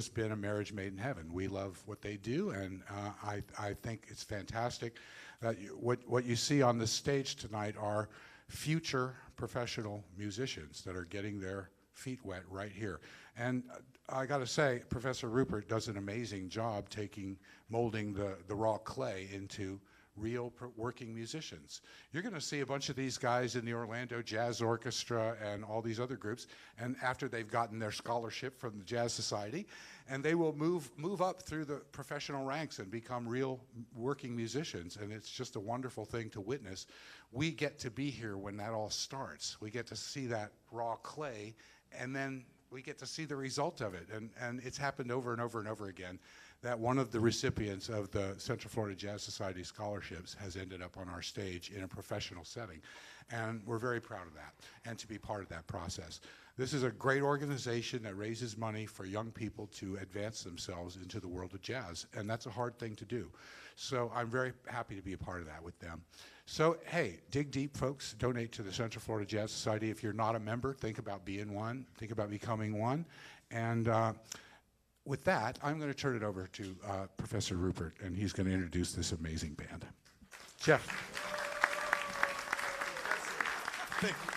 It's been a marriage made in heaven. We love what they do, and I think it's fantastic that what you see on the stage tonight are future professional musicians that are getting their feet wet right here. And I got to say, Professor Rupert does an amazing job molding the raw clay into real working musicians. You're going to see a bunch of these guys in the Orlando Jazz Orchestra and all these other groups, and after they've gotten their scholarship from the Jazz Society, and they will move up through the professional ranks and become real working musicians, and it's just a wonderful thing to witness. We get to be here when that all starts. We get to see that raw clay, and then we get to see the result of it, and it's happened over and over and over again that one of the recipients of the Central Florida Jazz Society scholarships has ended up on our stage in a professional setting. And we're very proud of that and to be part of that process. This is a great organization that raises money for young people to advance themselves into the world of jazz, and that's a hard thing to do. So I'm very happy to be a part of that with them. So, hey, dig deep, folks. Donate to the Central Florida Jazz Society. If you're not a member, think about being one. Think about becoming one. And with that, I'm going to turn it over to Professor Rupert, and he's going to introduce this amazing band. Jeff. Thank you.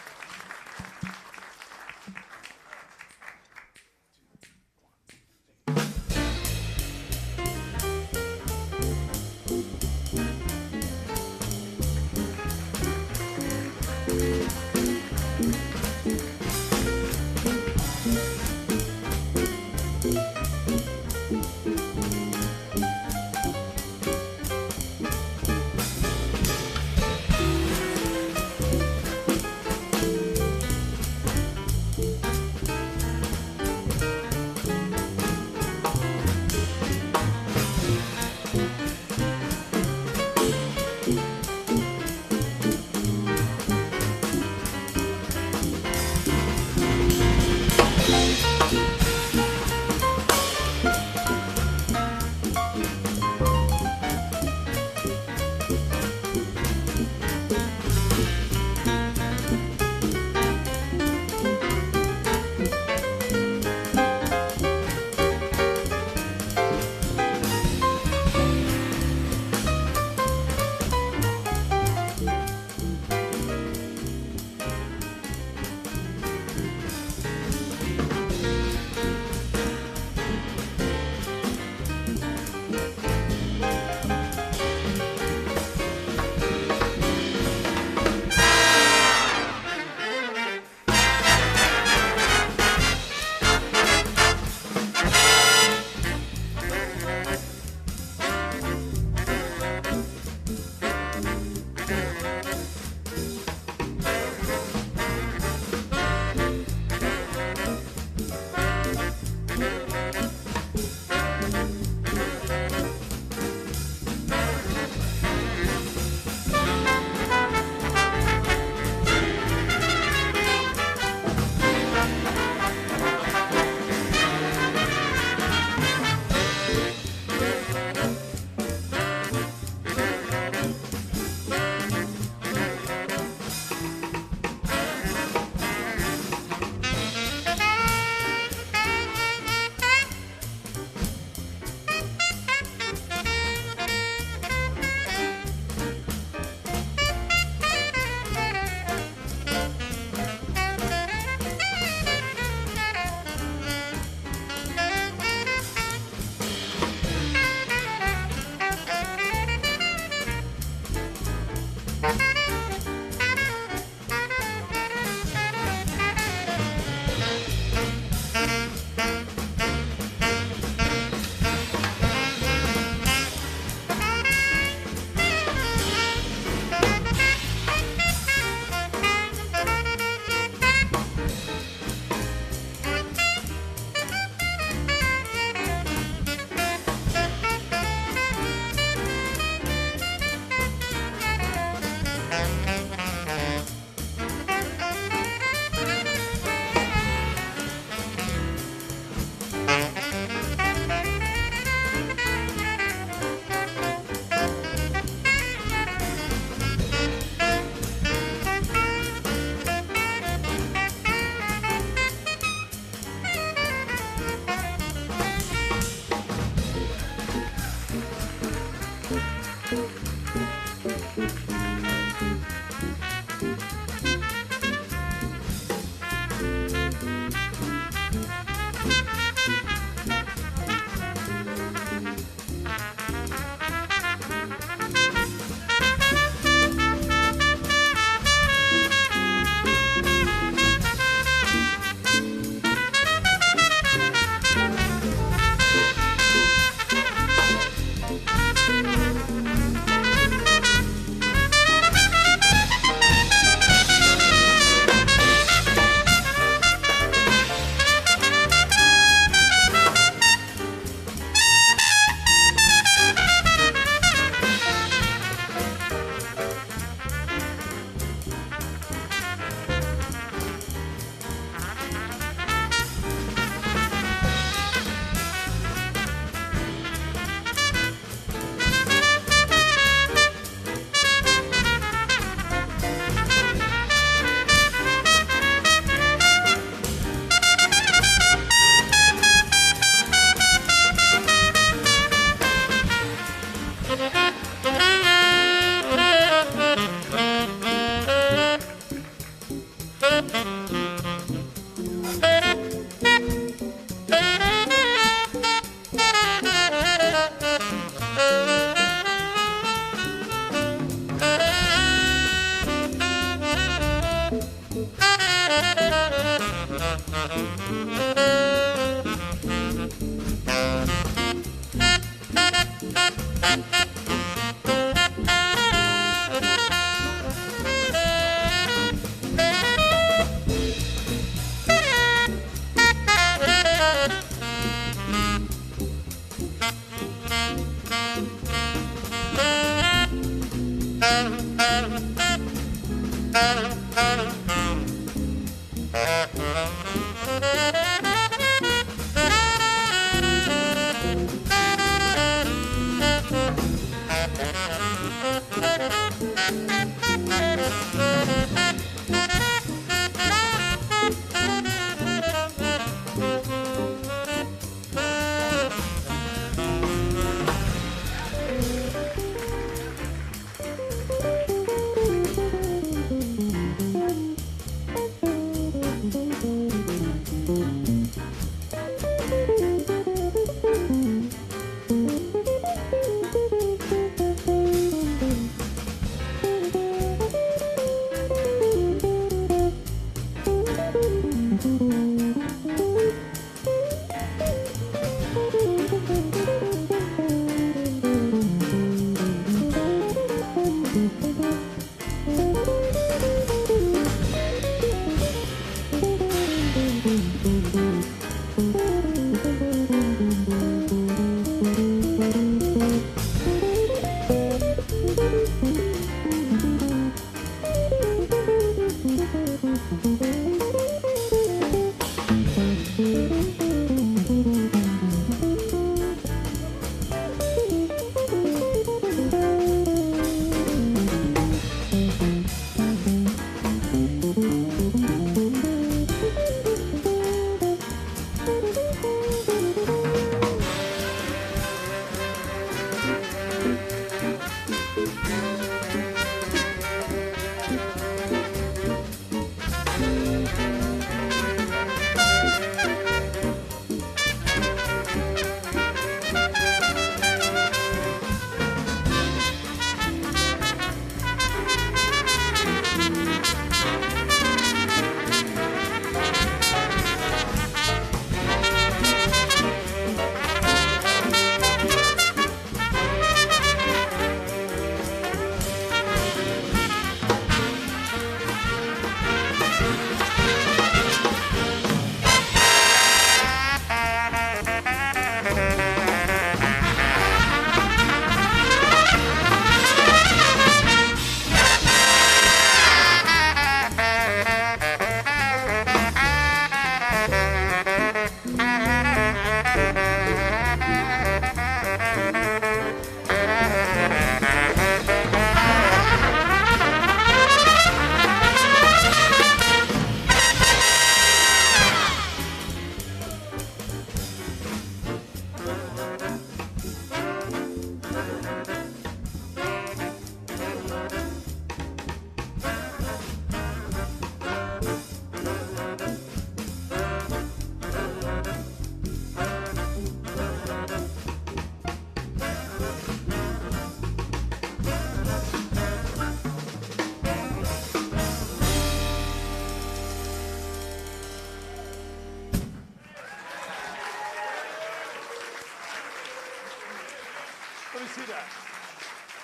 Let me see that.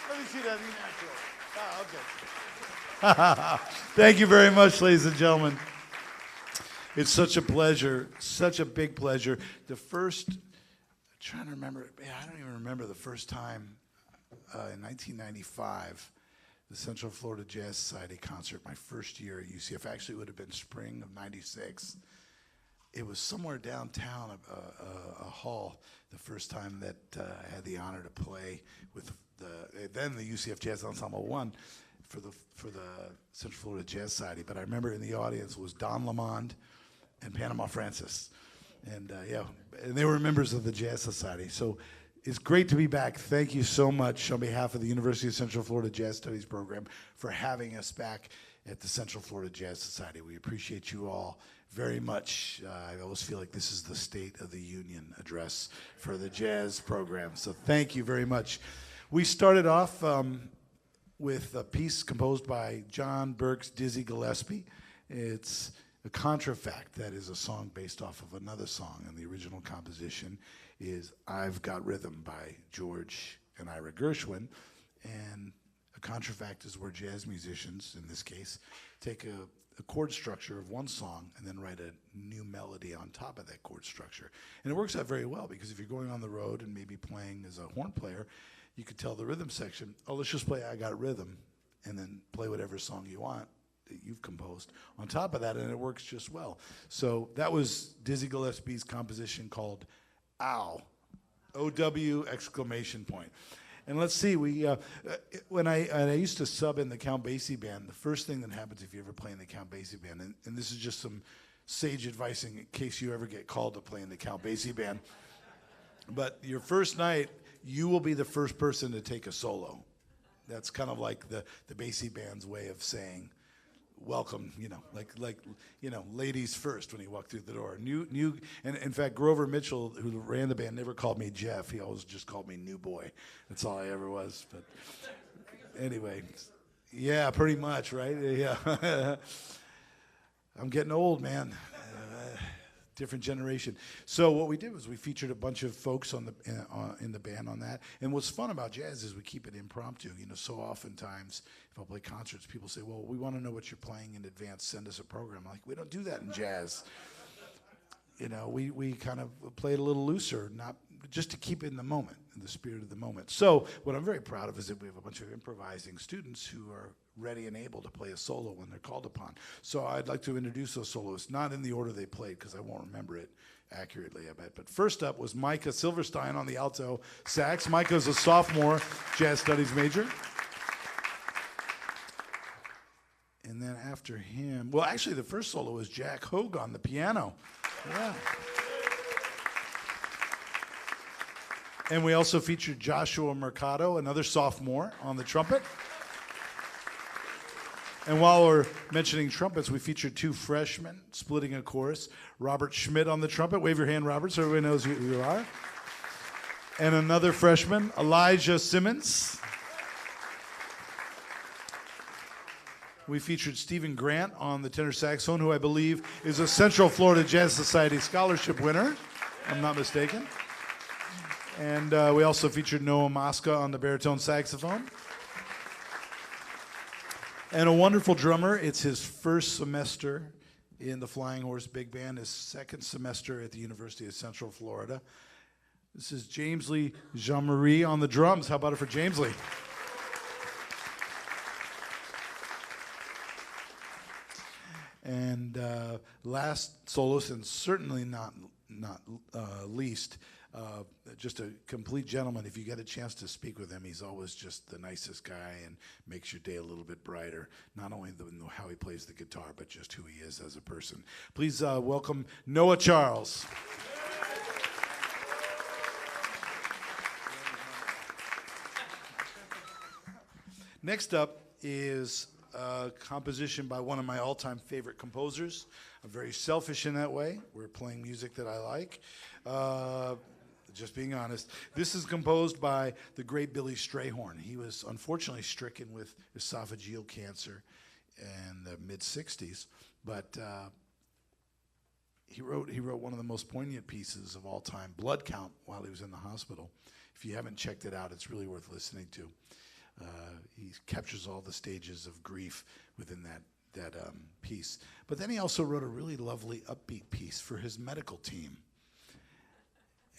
Let me see that natural. Oh, okay. Thank you very much, ladies and gentlemen. It's such a pleasure, such a big pleasure. The first, I'm trying to remember, man, I don't even remember the first time in 1995, the Central Florida Jazz Society concert, my first year at UCF. Actually, it would have been spring of '96. It was somewhere downtown, a hall, the first time that I had the honor to play with then the UCF Jazz Ensemble 1 for the Central Florida Jazz Society. But I remember in the audience was Don Lamond and Panama Francis. And and they were members of the Jazz Society. So it's great to be back. Thank you so much on behalf of the University of Central Florida Jazz Studies program for having us back at the Central Florida Jazz Society. We appreciate you all very much. I always feel like this is the State of the Union address for the jazz program. So thank you very much. We started off with a piece composed by John Burke's Dizzy Gillespie. It's a contrafact, that is a song based off of another song, and the original composition is I've Got Rhythm by George and Ira Gershwin. And a contrafact is where jazz musicians, in this case, take a chord structure of one song and then write a new melody on top of that chord structure. And it works out very well, because if you're going on the road and maybe playing as a horn player, you could tell the rhythm section, oh, let's just play I Got Rhythm, and then play whatever song you want that you've composed on top of that, and it works just well. So that was Dizzy Gillespie's composition called OW, O-W exclamation point. And let's see, when I used to sub in the Count Basie band, the first thing that happens if you ever play in the Count Basie band, and this is just some sage advice in case you ever get called to play in the Count Basie band, but your first night, you will be the first person to take a solo. That's kind of like the Basie band's way of saying, welcome, ladies first when you walk through the door. And in fact, Grover Mitchell, who ran the band, never called me Jeff. He always just called me New Boy. That's all I ever was. But anyway, yeah, pretty much, right? Yeah. I'm getting old, man. Different generation. So what we did was we featured a bunch of folks in the band on that. And what's fun about jazz is we keep it impromptu. So oftentimes if I play concerts, people say, well, we want to know what you're playing in advance. Send us a program. I'm like, we don't do that in jazz. We kind of play it a little looser, not just to keep it in the moment, in the spirit of the moment. So what I'm very proud of is that we have a bunch of improvising students who are ready and able to play a solo when they're called upon. So I'd like to introduce those soloists, not in the order they played, because I won't remember it accurately, I bet. But first up was Micah Silverstein on the alto sax. Micah's a sophomore jazz studies major. And then after him, well, actually the first solo was Jack Hogue on the piano. Yeah. And we also featured Joshua Mercado, another sophomore, on the trumpet. And while we're mentioning trumpets, we featured two freshmen splitting a chorus. Robert Schmidt on the trumpet. Wave your hand, Robert, so everybody knows who you are. And another freshman, Elijah Simmons. We featured Stephen Grant on the tenor saxophone, who I believe is a Central Florida Jazz Society scholarship winner, if I'm not mistaken. And we also featured Noah Mosca on the baritone saxophone. And a wonderful drummer. It's his first semester in the Flying Horse Big Band, his second semester at the University of Central Florida. This is James Lee Jean-Marie on the drums. How about it for James Lee? And last soloist, and certainly not least, just a complete gentleman. If you get a chance to speak with him, he's always just the nicest guy and makes your day a little bit brighter. Not only how he plays the guitar, but just who he is as a person. Please welcome Noah Charles. Next up is a composition by one of my all-time favorite composers. I'm very selfish in that way. We're playing music that I like. Just being honest. This is composed by the great Billy Strayhorn. He was unfortunately stricken with esophageal cancer in the mid-'60s, but he wrote one of the most poignant pieces of all time, Blood Count, while he was in the hospital. If you haven't checked it out, it's really worth listening to. He captures all the stages of grief within that piece. But then he also wrote a really lovely upbeat piece for his medical team.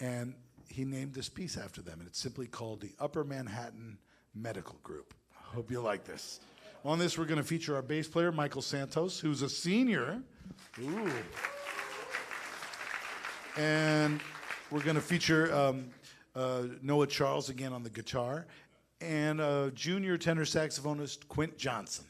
And he named this piece after them, and it's simply called the Upper Manhattan Medical Group. I hope you like this. On this, we're going to feature our bass player, Michael Santos, who's a senior. Ooh. And we're going to feature Noah Charles again on the guitar, and junior tenor saxophonist Quint Johnson.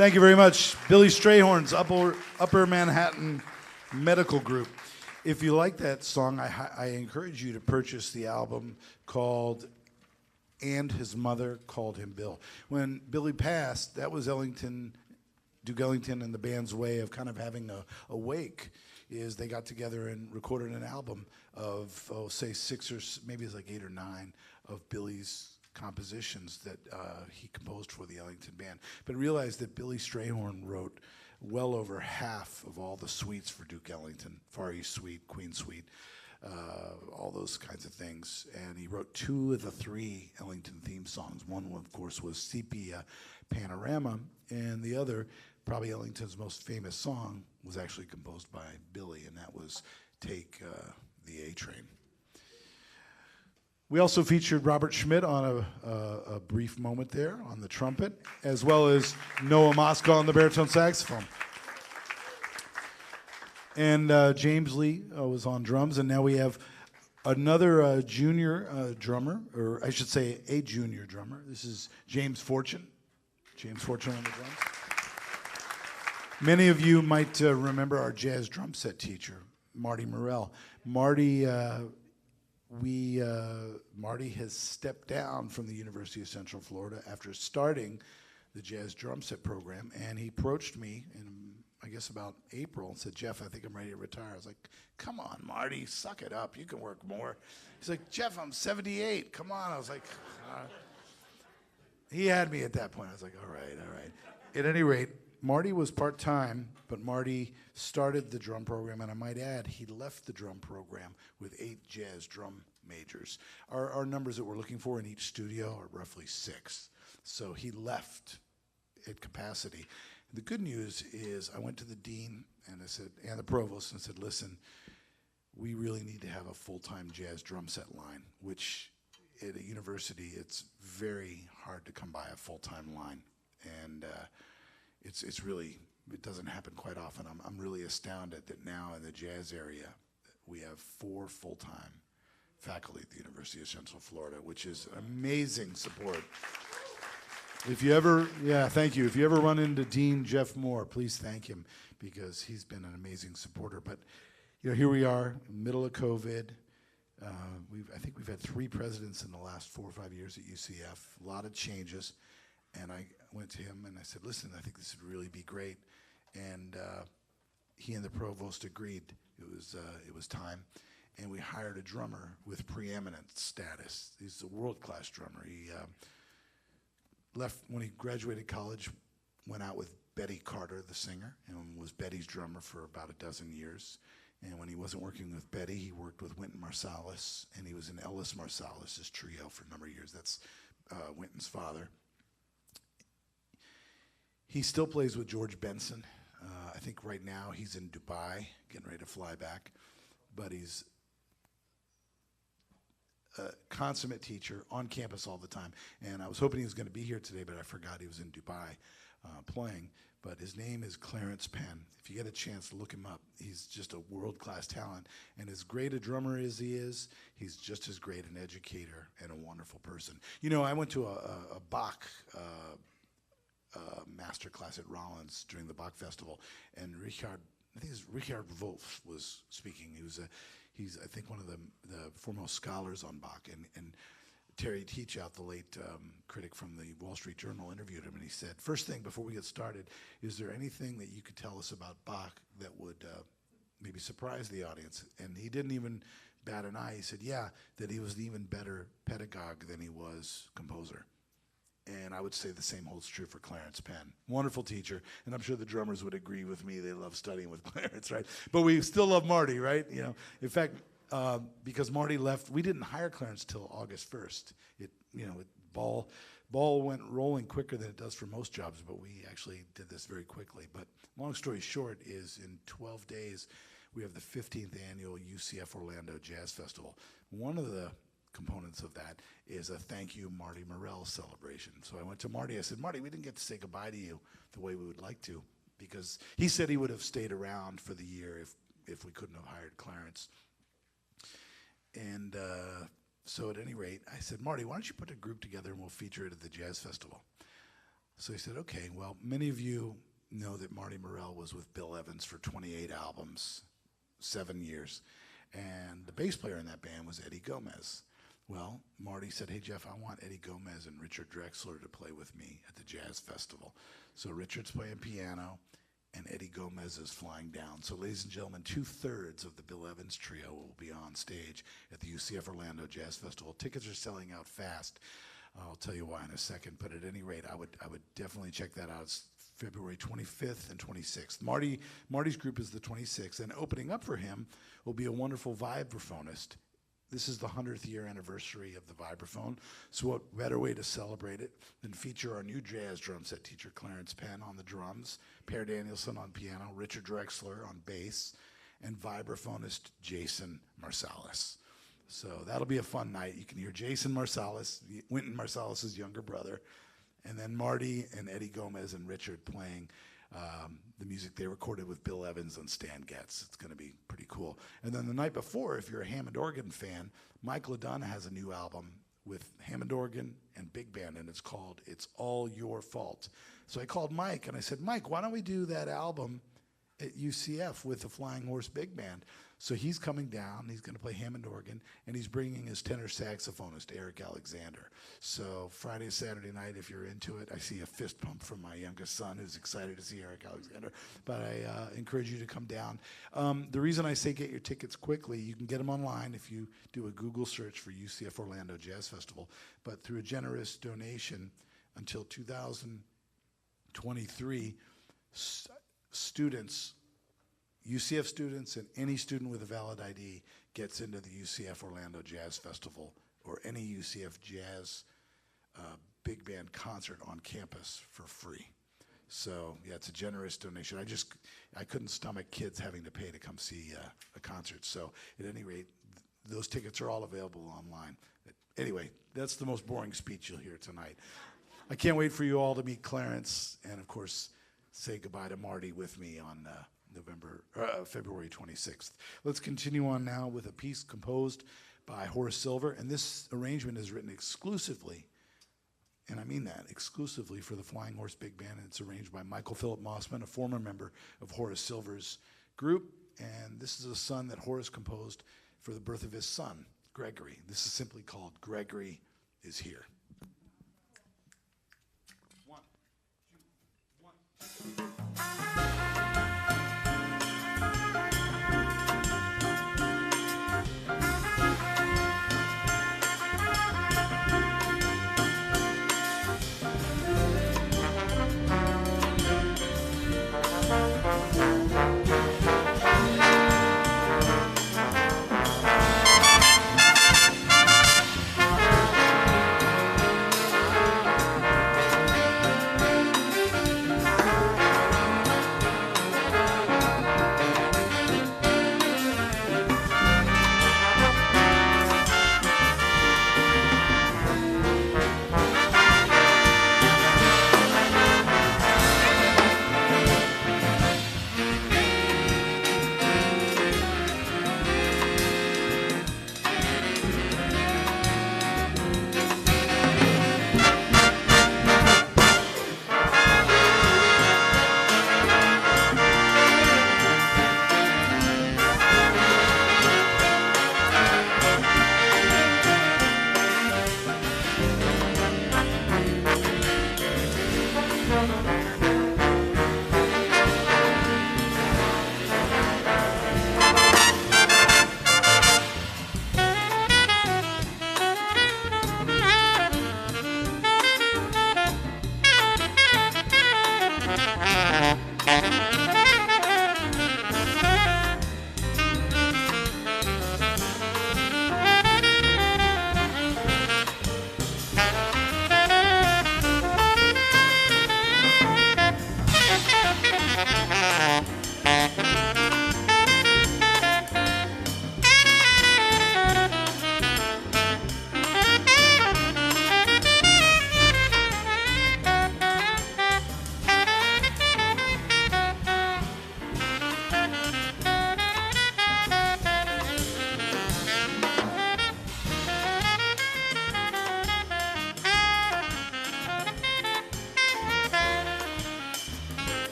Thank you very much. Billy Strayhorn's Upper Manhattan Medical Group. If you like that song, I encourage you to purchase the album called And His Mother Called Him Bill. When Billy passed, that was Duke Ellington and the band's way of kind of having a wake, is they got together and recorded an album of, say 6 or maybe it's like 8 or 9 of Billy's compositions that he composed for the Ellington band. But realized that Billy Strayhorn wrote well over half of all the suites for Duke Ellington, Far East Suite, Queen Suite, all those kinds of things. And he wrote 2 of the 3 Ellington theme songs. One, of course, was Sepia Panorama, and the other, probably Ellington's most famous song, was actually composed by Billy, and that was Take the A Train. We also featured Robert Schmidt on a brief moment there on the trumpet, as well as Noah Moscow on the baritone saxophone. And James Lee was on drums, and now we have another junior drummer, or I should say a junior drummer. This is James Fortune. James Fortune on the drums. Many of you might remember our jazz drum set teacher, Marty Morell. Marty has stepped down from the University of Central Florida after starting the jazz drum set program, and he approached me in, I guess, about April and said, "Jeff, I think I'm ready to retire." I was like, "Come on, Marty, suck it up. You can work more." He's like, "Jeff, I'm 78. Come on." I was like, he had me at that point. I was like, all right. At any rate, Marty was part-time, but Marty started the drum program, and I might add, he left the drum program with 8 jazz drum majors. Our numbers that we're looking for in each studio are roughly 6. So he left at capacity. The good news is I went to the dean and I said, and the provost, and said, "Listen, we really need to have a full-time jazz drum set line," which at a university, it's very hard to come by a full-time line. And it's really, it doesn't happen quite often. I'm really astounded that now in the jazz area, we have 4 full-time faculty at the University of Central Florida, which is amazing support. If you ever, yeah, thank you. If you ever run into Dean Jeff Moore, please thank him because he's been an amazing supporter. But, here we are, middle of COVID. I think we've had 3 presidents in the last 4 or 5 years at UCF, a lot of changes. And I went to him and I said, listen, I think this would really be great. And he and the provost agreed it was time. And we hired a drummer with preeminent status. He's a world-class drummer. He left when he graduated college, went out with Betty Carter, the singer, and was Betty's drummer for about a dozen years. And when he wasn't working with Betty, he worked with Wynton Marsalis, and he was in Ellis Marsalis' trio for a number of years. That's Wynton's father. He still plays with George Benson. I think right now he's in Dubai, getting ready to fly back. But he's a consummate teacher on campus all the time. And I was hoping he was going to be here today, but I forgot he was in Dubai playing. But his name is Clarence Penn. If you get a chance to look him up, he's just a world-class talent. And as great a drummer as he is, he's just as great an educator and a wonderful person. I went to a Bach master class at Rollins during the Bach Festival, and Richard Wolff was speaking. He's I think one of the foremost scholars on Bach, and Terry Teachout, the late critic from the Wall Street Journal, interviewed him, and he said, first thing before we get started, is there anything that you could tell us about Bach that would maybe surprise the audience? And he didn't even bat an eye. He said, yeah, that he was an even better pedagogue than he was composer. And I would say the same holds true for Clarence Penn. Wonderful teacher, and I'm sure the drummers would agree with me. They love studying with Clarence, right? But we still love Marty, right? In fact, because Marty left, we didn't hire Clarence till August 1st. Ball went rolling quicker than it does for most jobs, but we actually did this very quickly. But long story short is in 12 days, we have the 15th annual UCF Orlando Jazz Festival. One of the components of that is a thank you Marty Morell celebration. So I went to Marty, I said, Marty, we didn't get to say goodbye to you the way we would like to, because he said he would have stayed around for the year if we couldn't have hired Clarence. And so at any rate, I said, Marty, why don't you put a group together and we'll feature it at the Jazz Festival? So he said, okay, well, many of you know that Marty Morell was with Bill Evans for 28 albums, 7 years. And the bass player in that band was Eddie Gomez. Well, Marty said, hey, Jeff, I want Eddie Gomez and Richard Drexler to play with me at the Jazz Festival. So Richard's playing piano, and Eddie Gomez is flying down. So ladies and gentlemen, 2/3 of the Bill Evans trio will be on stage at the UCF Orlando Jazz Festival. Tickets are selling out fast. I'll tell you why in a second, but at any rate, I would definitely check that out. It's February 25th and 26th. Marty's group is the 26th, and opening up for him will be a wonderful vibraphonist. This is the 100th year anniversary of the vibraphone, so what better way to celebrate it than feature our new jazz drum set teacher, Clarence Penn, on the drums, Per Danielson on piano, Richard Drexler on bass, and vibraphonist Jason Marsalis. So that'll be a fun night. You can hear Jason Marsalis, Wynton Marsalis' younger brother, and then Marty and Eddie Gomez and Richard playing the music they recorded with Bill Evans and Stan Getz. It's going to be pretty cool. And then the night before, if you're a Hammond organ fan, Mike LaDonna has a new album with Hammond organ and big band, and it's called It's All Your Fault. So I called Mike, and I said, Mike, why don't we do that album at UCF with the Flying Horse Big Band? So he's coming down, he's going to play Hammond organ, and he's bringing his tenor saxophonist, Eric Alexander. So Friday, Saturday night, if you're into it, I see a fist pump from my youngest son who's excited to see Eric Alexander, but I encourage you to come down. The reason I say get your tickets quickly, you can get them online if you do a Google search for UCF Orlando Jazz Festival, but through a generous donation until 2023, students, UCF students and any student with a valid ID gets into the UCF Orlando Jazz Festival or any UCF Jazz big band concert on campus for free. So yeah, it's a generous donation. I couldn't stomach kids having to pay to come see a concert. So at any rate, those tickets are all available online. Anyway, that's the most boring speech you'll hear tonight. I can't wait for you all to meet Clarence and of course say goodbye to Marty with me on February 26th. Let's continue on now with a piece composed by Horace Silver, and this arrangement is written exclusively and I mean that, exclusively for the Flying Horse Big Band, and it's arranged by Michael Philip Mossman, a former member of Horace Silver's group, and this is a song that Horace composed for the birth of his son, Gregory. This is simply called Gregory is Here. 1, 2, 1.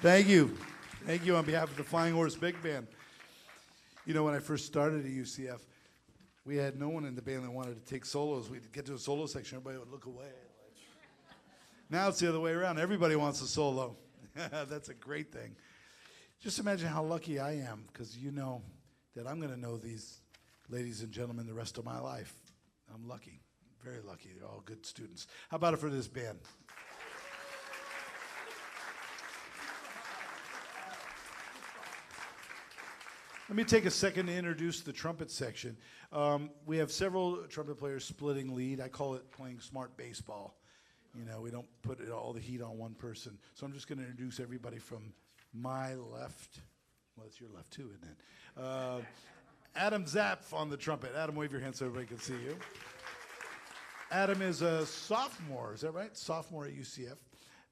Thank you. Thank you on behalf of the Flying Horse Big Band. You know, when I first started at UCF, we had no one in the band that wanted to take solos. We'd get to a solo section, everybody would look away. Now it's the other way around. Everybody wants a solo. That's a great thing. Just imagine how lucky I am, because you know that I'm going to know these ladies and gentlemen the rest of my life. I'm lucky, very lucky. They're all good students. How about it for this band? Let me take a second to introduce the trumpet section. We have several trumpet players splitting lead. I call it playing smart baseball. You know, we don't put all the heat on one person. So I'm just going to introduce everybody from my left. Well, it's your left too, isn't it? Adam Zapp on the trumpet. Adam, wave your hand so everybody can see you. Adam is a sophomore, is that right? Sophomore at UCF.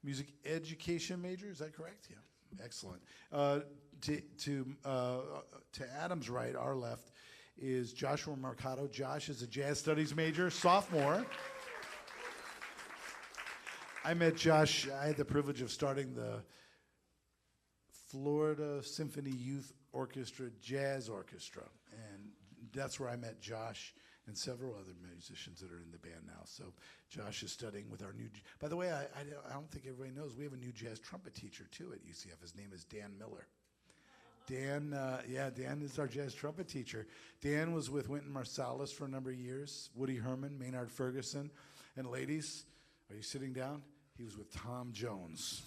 Music education major, is that correct? Yeah, excellent. To Adam's right, our left, is Joshua Mercado. Josh is a jazz studies major, sophomore. I met Josh, I had the privilege of starting the Florida Symphony Youth Orchestra Jazz Orchestra, and that's where I met Josh and several other musicians that are in the band now. So Josh is studying with our new, by the way, I don't think everybody knows, we have a new jazz trumpet teacher too at UCF. His name is Dan Miller. Dan is our jazz trumpet teacher. Dan was with Wynton Marsalis for a number of years, Woody Herman, Maynard Ferguson, and ladies, are you sitting down? He was with Tom Jones.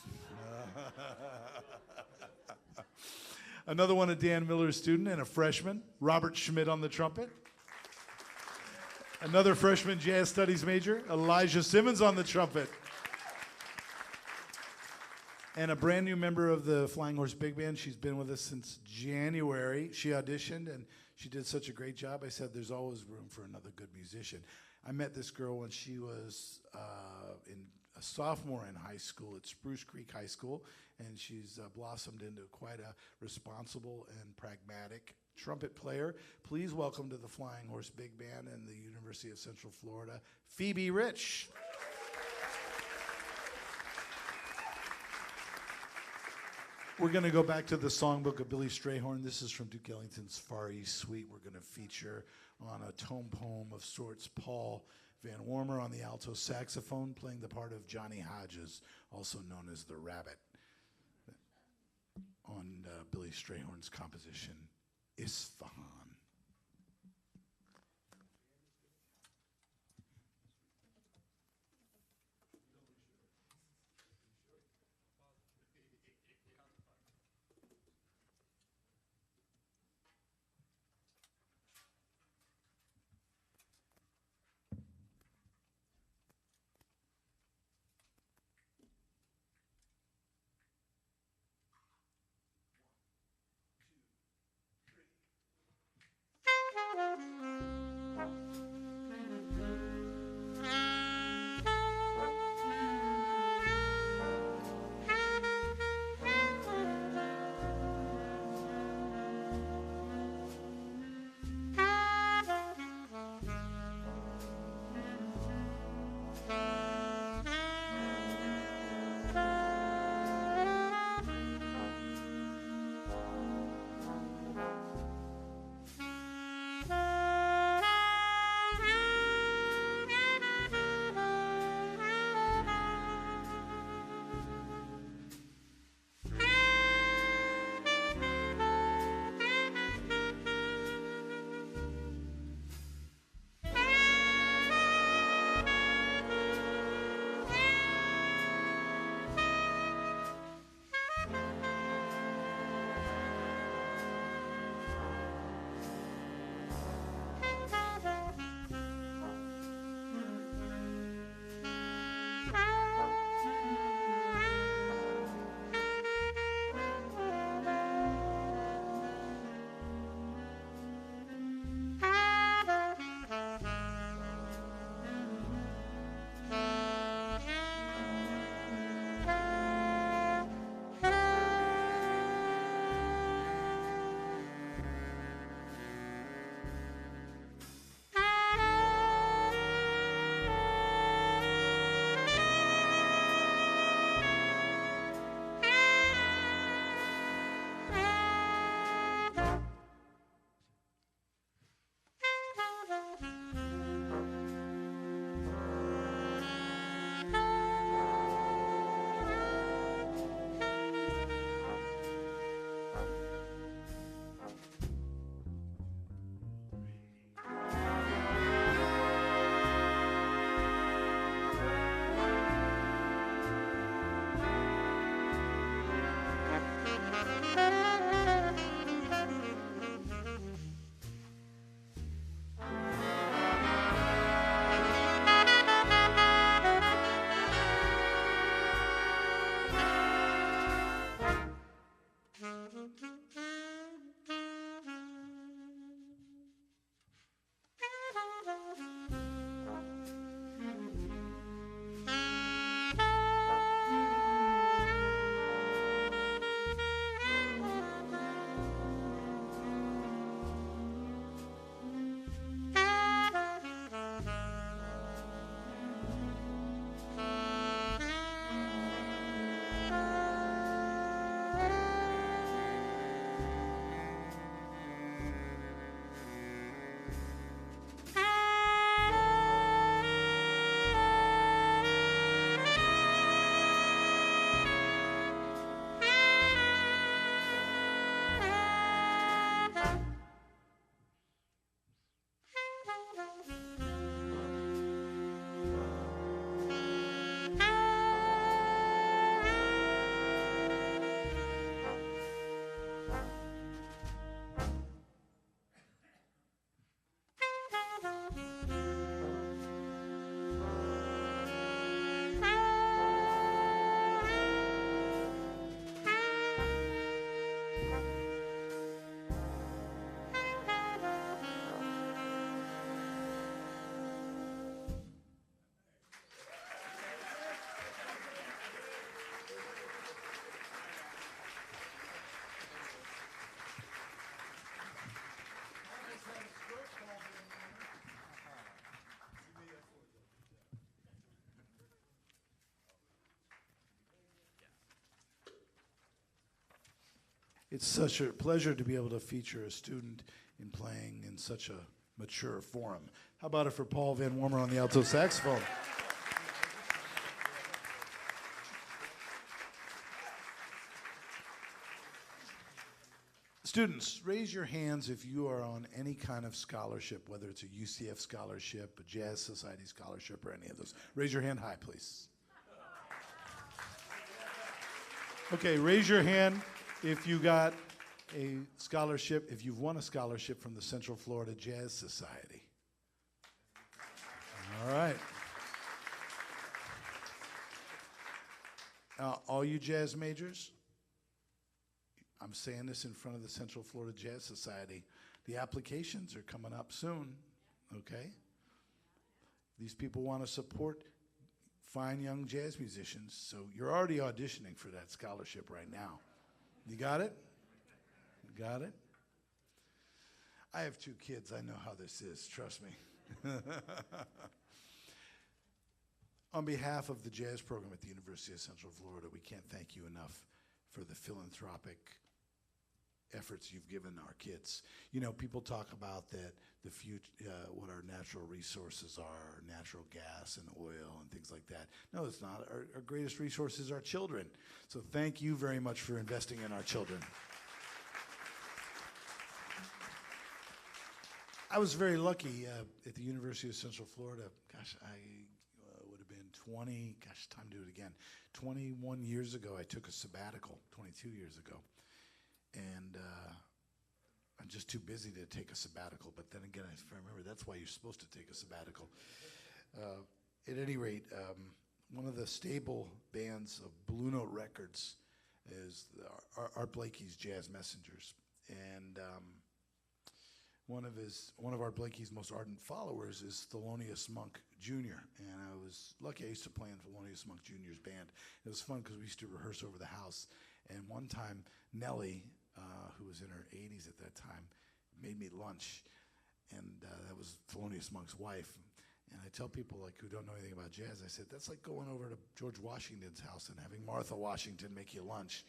Another one of Dan Miller's student and a freshman, Robert Schmidt on the trumpet. Another freshman jazz studies major, Elijah Simmons on the trumpet. And a brand new member of the Flying Horse Big Band. She's been with us since January. She auditioned and she did such a great job. I said there's always room for another good musician. I met this girl when she was a sophomore in high school at Spruce Creek High School, and she's blossomed into quite a responsible and pragmatic trumpet player. Please welcome to the Flying Horse Big Band and the University of Central Florida, Phoebe Rich. We're going to go back to the songbook of Billy Strayhorn. This is from Duke Ellington's Far East Suite. We're going to feature on a tone poem of sorts Paul Van Warmer on the alto saxophone, playing the part of Johnny Hodges, also known as the Rabbit, on Billy Strayhorn's composition, Isfahan. It's such a pleasure to be able to feature a student in playing in such a mature forum. How about it for Paul Van Wormer on the alto saxophone? Students, raise your hands if you are on any kind of scholarship, whether it's a UCF scholarship, a Jazz Society scholarship, or any of those. Raise your hand high, please. Okay, raise your hand if you got a scholarship, if you've won a scholarship from the Central Florida Jazz Society. All right. All you jazz majors, I'm saying this in front of the Central Florida Jazz Society. The applications are coming up soon, okay? These people want to support fine young jazz musicians, so you're already auditioning for that scholarship right now. You got it? You got it? I have 2 kids. I know how this is, trust me. On behalf of the jazz program at the University of Central Florida, we can't thank you enough for the philanthropic efforts you've given our kids. You know, people talk about that the future, what our natural resources are, natural gas and oil and things like that. No, it's not. Our greatest resource is our children. So thank you very much for investing in our children. I was very lucky at the University of Central Florida. Gosh, I would have been 20, gosh, time to do it again. 21 years ago, I took a sabbatical, 22 years ago. And I'm just too busy to take a sabbatical. But then again, if I remember, that's why you're supposed to take a sabbatical. At any rate, one of the stable bands of Blue Note Records is Art Blakey's Jazz Messengers. And one of Art Blakey's most ardent followers is Thelonious Monk Jr. And I was lucky. I used to play in Thelonious Monk Jr.'s band. It was fun because we used to rehearse over the house. And one time, Nellie, who was in her 80s at that time, made me lunch. And that was Thelonious Monk's wife. And I tell people like who don't know anything about jazz, I said, that's like going over to George Washington's house and having Martha Washington make you lunch.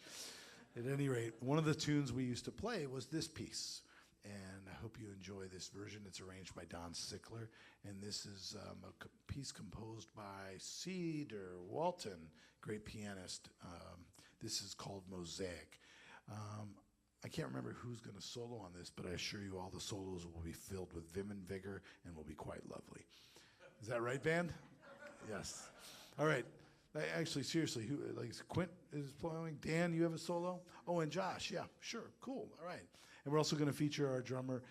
At any rate, one of the tunes we used to play was this piece. And I hope you enjoy this version. It's arranged by Don Sickler. And this is a piece composed by Cedar Walton, great pianist. This is called Mosaic. I can't remember who's going to solo on this, but I assure you all the solos will be filled with vim and vigor and will be quite lovely. Is that right, band? Yes. All right. Actually, seriously, who, like Quint is playing? Dan, you have a solo? Oh, and Josh. Yeah, sure. Cool. All right. And we're also going to feature our drummer,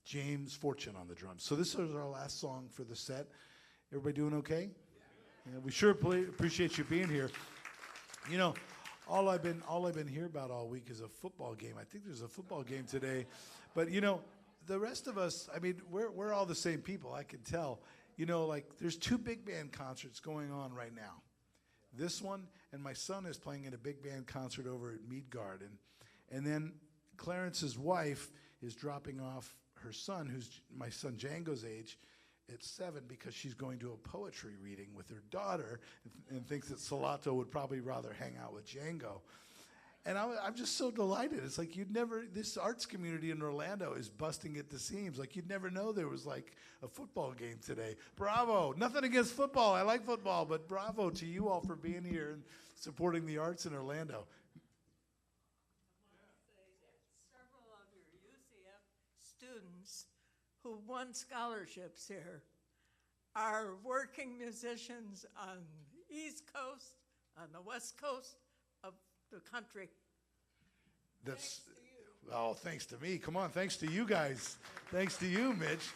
James Fortune, on the drums. So this is our last song for the set. Everybody doing okay? Yeah, we sure appreciate you being here. You know, all I've been here about all week is a football game. I think there's a football game today, but you know, the rest of us, I mean, we're all the same people. I can tell. You know, like there's 2 big band concerts going on right now. This one, and my son is playing in a big band concert over at Mead Garden, and then Clarence's wife is dropping off her son, who's my son Django's age, at 7 because she's going to a poetry reading with her daughter and thinks that Salato would probably rather hang out with Django. And I'm just so delighted. It's like this arts community in Orlando is busting at the seams. Like you'd never know there was like a football game today. Bravo. Nothing against football. I like football, but bravo to you all for being here and supporting the arts in Orlando. Several of your UCF students who won scholarships here are working musicians on the East Coast, on the West Coast of the country. That's, thanks to me. Come on, thanks to you guys. Thanks to you, Mitch.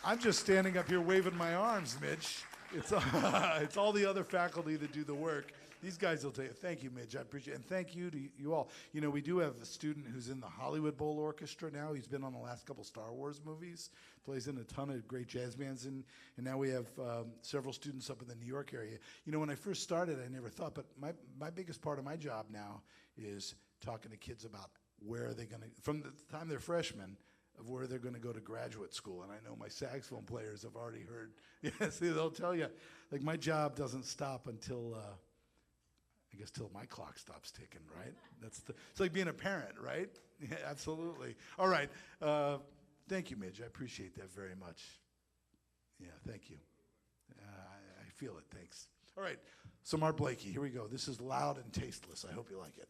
I'm just standing up here waving my arms, Mitch. It's all the other faculty that do the work. These guys will tell you, thank you, Midge, I appreciate it. And thank you to you all. You know, we do have a student who's in the Hollywood Bowl Orchestra now. He's been on the last couple Star Wars movies, plays in a ton of great jazz bands. And now we have several students up in the New York area. You know, when I first started, I never thought, but my biggest part of my job now is talking to kids about where are they going to, from the time they're freshmen, of where they're going to go to graduate school. And I know my saxophone players have already heard. Yes, they'll tell you. Like, my job doesn't stop until I I guess till my clock stops ticking, right? It's like being a parent, right? Yeah, absolutely. All right. Thank you, Midge. I appreciate that very much. Yeah, thank you. I feel it. Thanks. All right. So Mark Blakey, here we go. This is Loud and Tasteless. I hope you like it.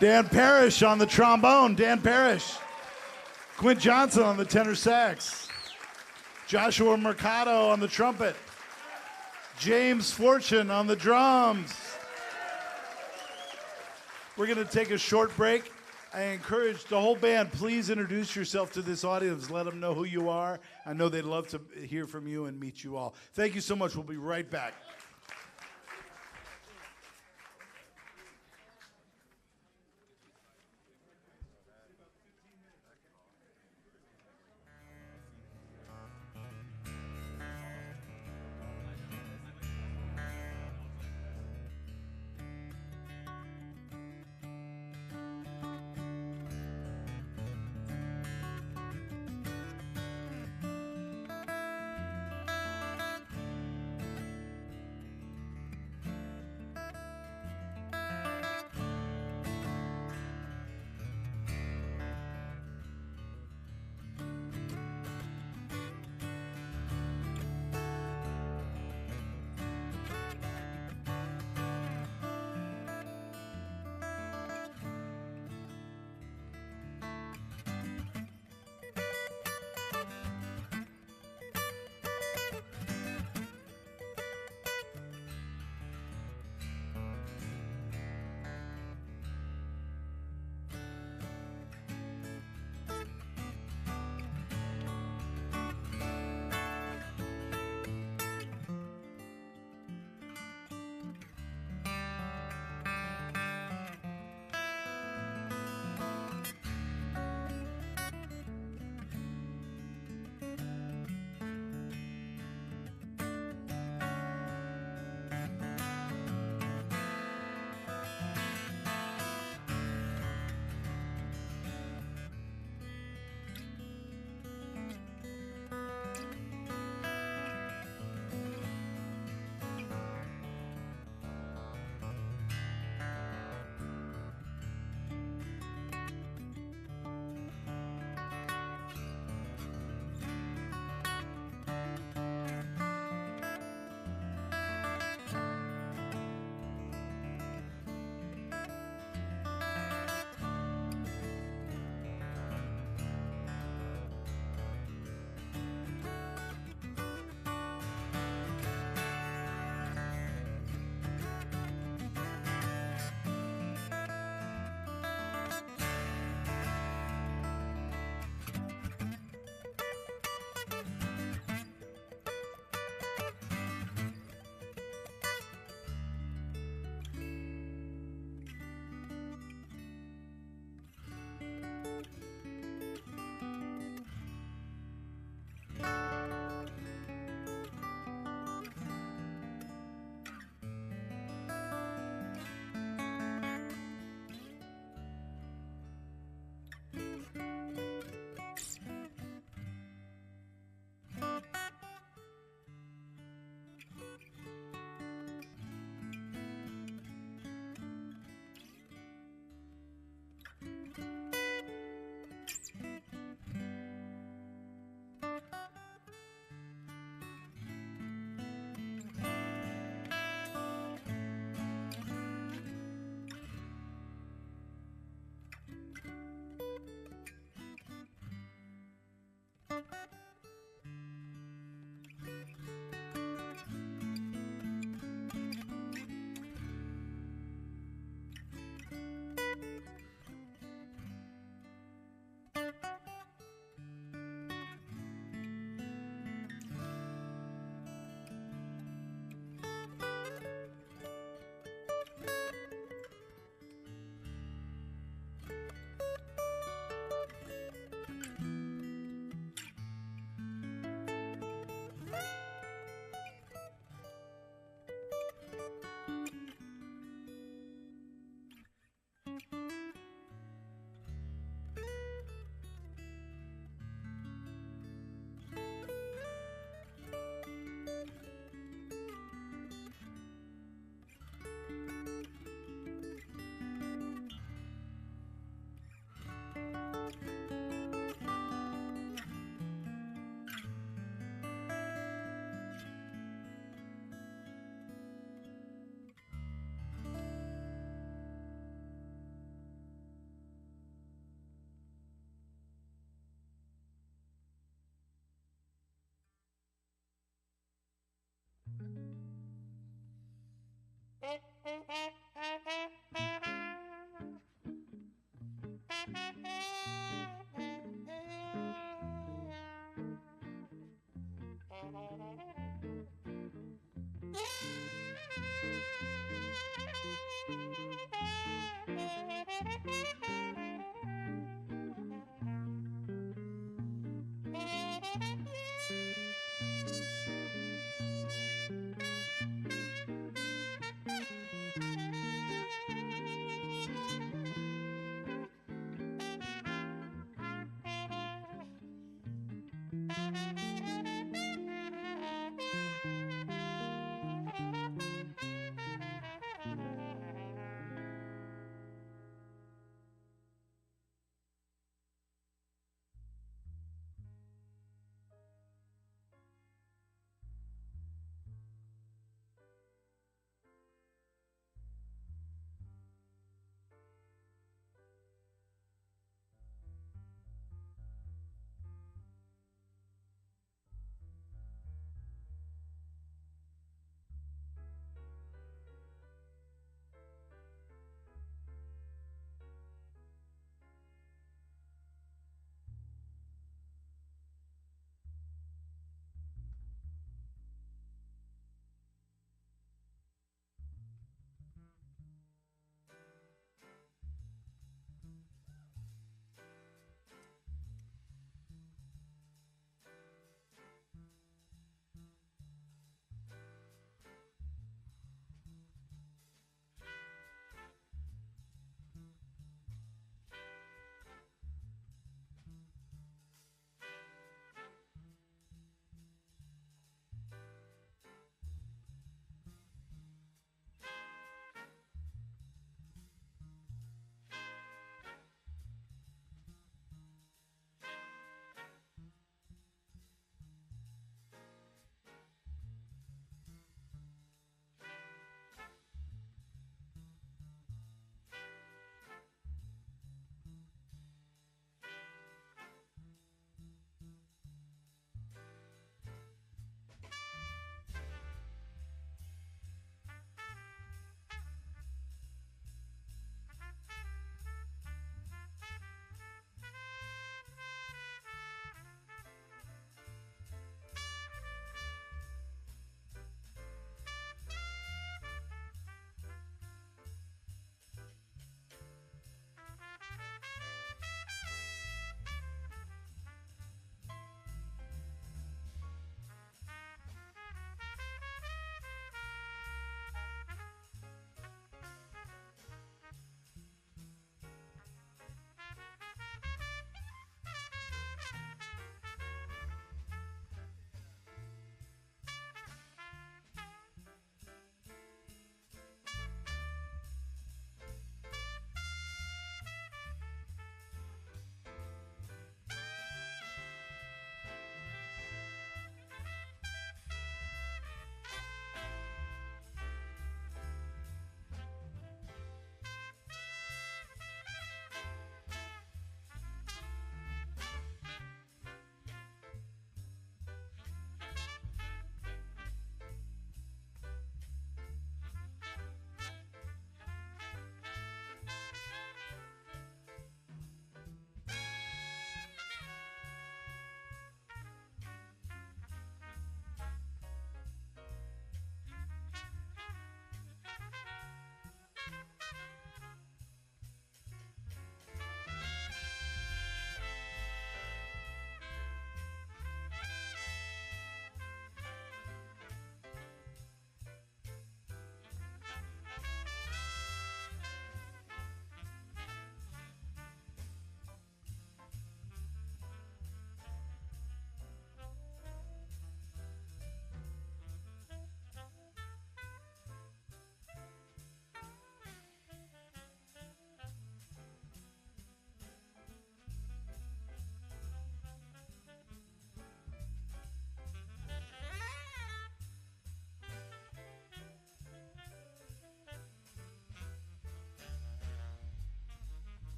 Dan Parrish on the trombone. Dan Parrish. Quint Johnson on the tenor sax. Joshua Mercado on the trumpet. James Fortune on the drums. We're going to take a short break. I encourage the whole band, please introduce yourself to this audience. Let them know who you are. I know they'd love to hear from you and meet you all. Thank you so much. We'll be right back.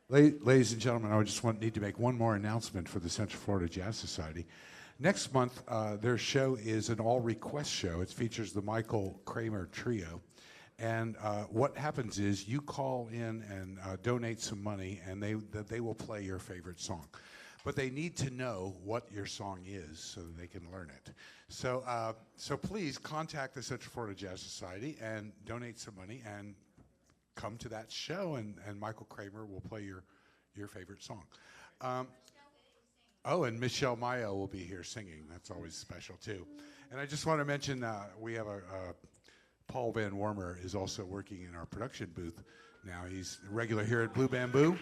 Ladies and gentlemen, I just need to make one more announcement for the Central Florida Jazz Society. Next month, their show is an all-request show. It features the Michael Kramer Trio. And what happens is you call in and donate some money, and they will play your favorite song. But they need to know what your song is so that they can learn it. So, so please contact the Central Florida Jazz Society and donate some money and come to that show, and Michael Kramer will play your favorite song. Oh, and Michelle Mayo will be here singing. That's always special, too. And I just want to mention we have Paul Van Warmer is also working in our production booth now. He's regular here at Blue Bamboo.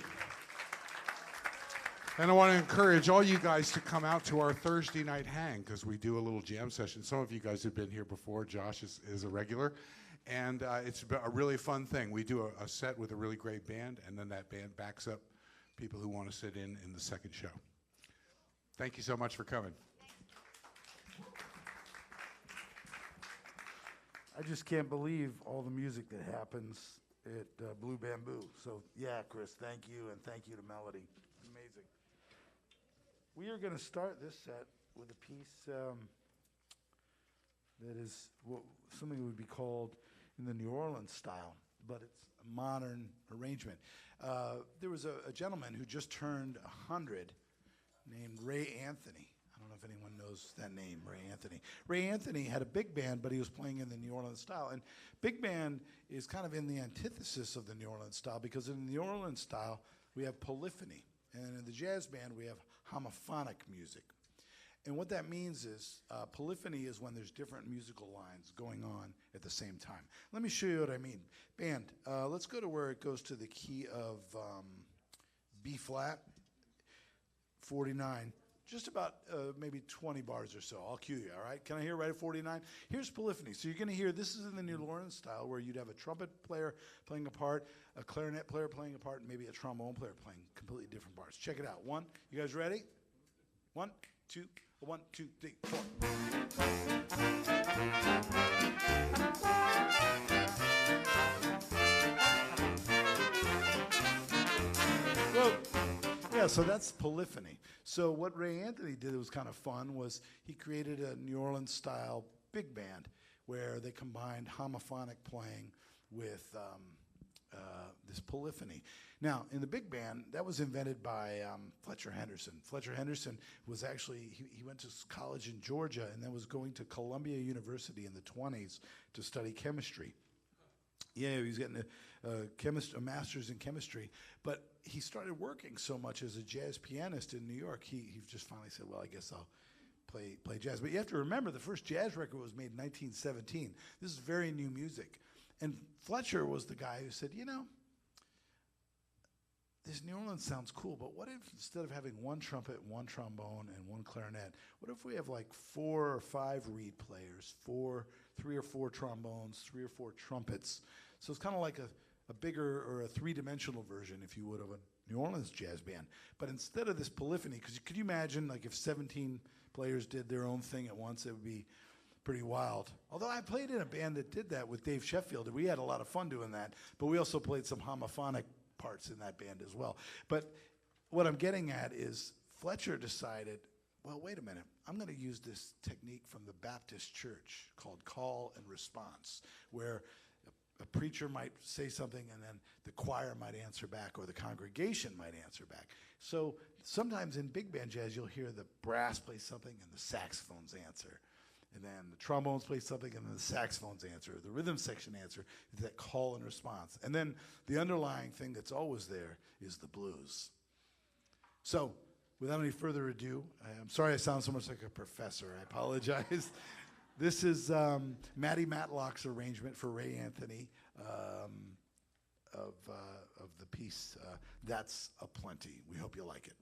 And I want to encourage all you guys to come out to our Thursday night hang, because we do a little jam session. Some of you guys have been here before. Josh is a regular. And it's a really fun thing. We do a set with a really great band, and then that band backs up people who want to sit in the second show. Thank you so much for coming. I just can't believe all the music that happens at Blue Bamboo. So, yeah, Chris, thank you, and thank you to Melody. Amazing. We are going to start this set with a piece that is something that would be called in the New Orleans style, but it's a modern arrangement. There was a gentleman who just turned 100 named Ray Anthony. I don't know if anyone knows that name, Ray Anthony. Ray Anthony had a big band, but he was playing in the New Orleans style. And big band is kind of in the antithesis of the New Orleans style, because in the New Orleans style, we have polyphony. And in the jazz band, we have homophonic music. And what that means is polyphony is when there's different musical lines going on at the same time. Let me show you what I mean. Band, let's go to where it goes to the key of B flat, 49. Just about maybe 20 bars or so. I'll cue you, all right? Can I hear right at 49? Here's polyphony. So you're going to hear, this is in the New Orleans style, where you'd have a trumpet player playing a part, a clarinet player playing a part, and maybe a trombone player playing completely different parts. Check it out. One, you guys ready? 1, 2, 1, 2, 3, 4. Whoa. Yeah, so that's polyphony. So what Ray Anthony did that was kind of fun was he created a New Orleans style big band where they combined homophonic playing with this polyphony. Now, in the big band, that was invented by Fletcher Henderson. Fletcher Henderson was actually, he went to college in Georgia and then was going to Columbia University in the 20s to study chemistry. Yeah, he was getting a master's in chemistry, but he started working so much as a jazz pianist in New York, he just finally said, well, I guess I'll play jazz. But you have to remember, the first jazz record was made in 1917. This is very new music. And Fletcher was the guy who said, you know, this New Orleans sounds cool, but what if instead of having one trumpet, one trombone, and one clarinet, what if we have like 4 or 5 reed players, 3 or 4 trombones, 3 or 4 trumpets? So it's kind of like a bigger or a 3-dimensional version, if you would, of a New Orleans jazz band. But instead of this polyphony, because could you imagine like if 17 players did their own thing at once, it would be pretty wild. Although I played in a band that did that with Dave Sheffield, and we had a lot of fun doing that, but we also played some homophonic parts in that band as well. But what I'm getting at is Fletcher decided, well, wait a minute, I'm going to use this technique from the Baptist church called call and response, where a preacher might say something and then the choir might answer back, or the congregation might answer back. So sometimes in big band jazz, you'll hear the brass play something and the saxophones answer. And then the trombones play something and then the saxophones answer. The rhythm section answer is that call and response. And then the underlying thing that's always there is the blues. So without any further ado, I'm sorry I sound so much like a professor. I apologize. This is Matty Matlock's arrangement for Ray Anthony of the piece That's a Plenty. We hope you like it.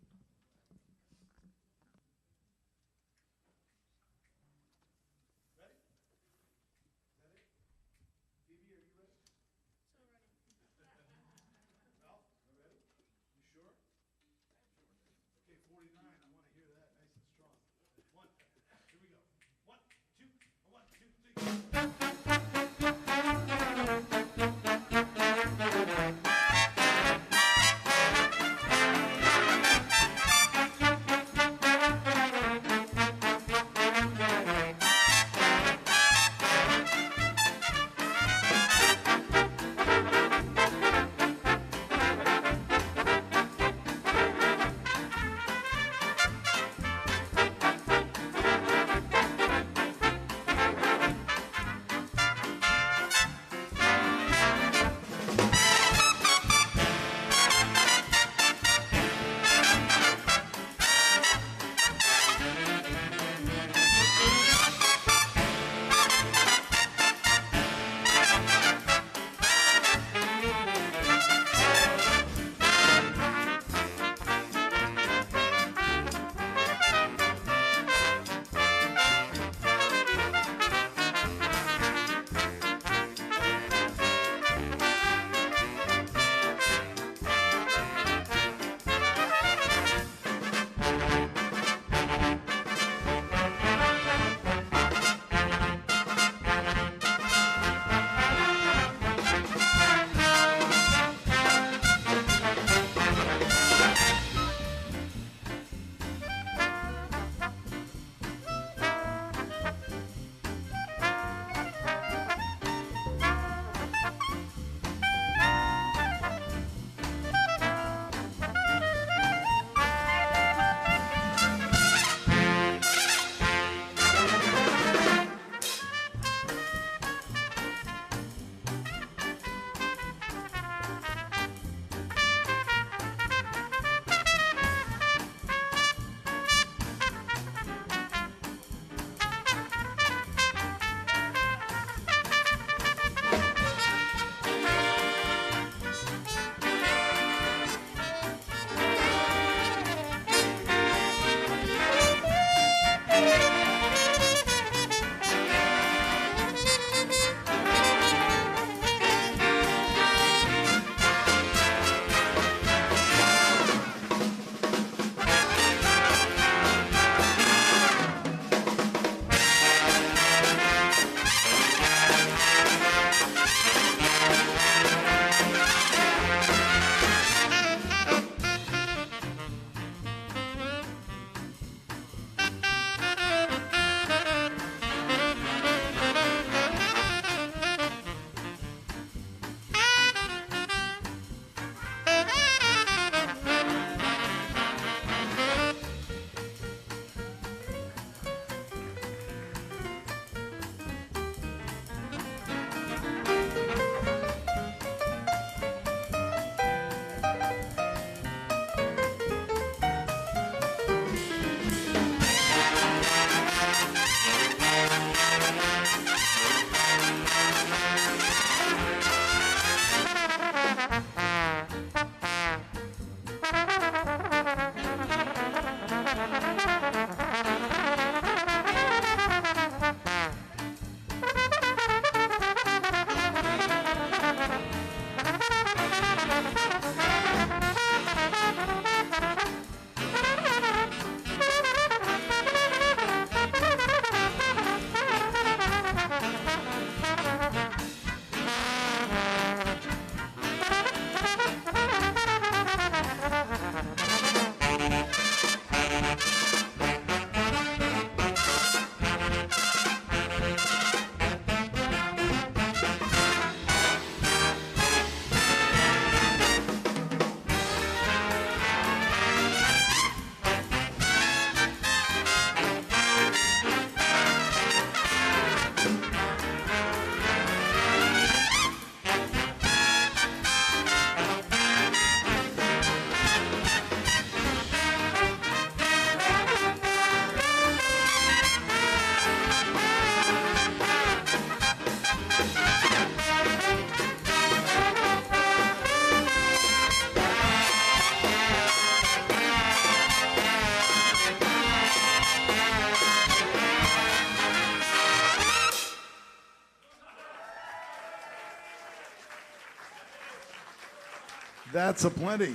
That's a plenty.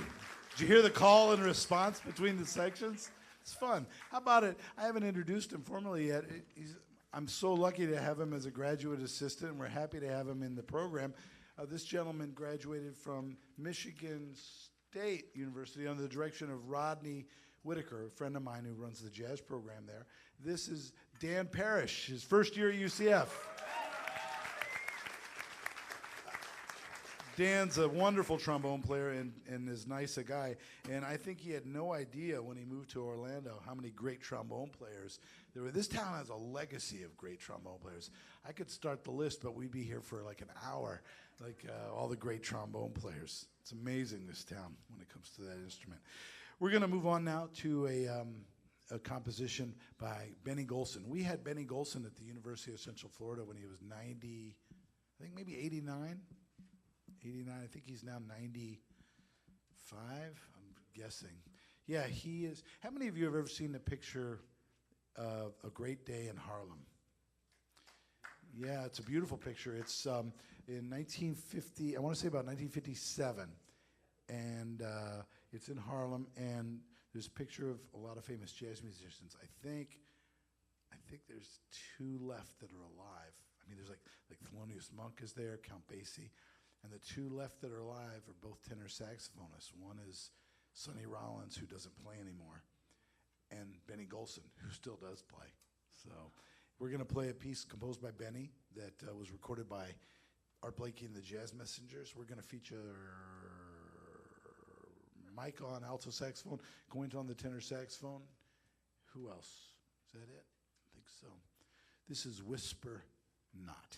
Did you hear the call and response between the sections? It's fun. How about it? I haven't introduced him formally yet. I'm so lucky to have him as a graduate assistant, and we're happy to have him in the program. This gentleman graduated from Michigan State University under the direction of Rodney Whitaker, a friend of mine who runs the jazz program there. This is Dan Parrish, his first year at UCF. Dan's a wonderful trombone player and as nice a guy. And I think he had no idea when he moved to Orlando how many great trombone players there were. This town has a legacy of great trombone players. I could start the list, but we'd be here for like an hour, all the great trombone players. It's amazing, this town, when it comes to that instrument. We're going to move on now to a composition by Benny Golson. We had Benny Golson at the University of Central Florida when he was 90, I think maybe 89. 89, I think he's now 95, I'm guessing. Yeah, he is. How many of you have ever seen the picture of A Great Day in Harlem? Yeah, it's a beautiful picture. It's in 1950, I want to say about 1957, and it's in Harlem, and there's a picture of a lot of famous jazz musicians. I think there's two left that are alive. I mean, there's like Thelonious Monk is there, Count Basie. And the two left that are alive are both tenor saxophonists. One is Sonny Rollins, who doesn't play anymore, and Benny Golson, who still does play. So we're going to play a piece composed by Benny that was recorded by Art Blakey and the Jazz Messengers. We're going to feature Mike on alto saxophone, Coint on the tenor saxophone. Who else? Is that it? I think so. This is Whisper Not.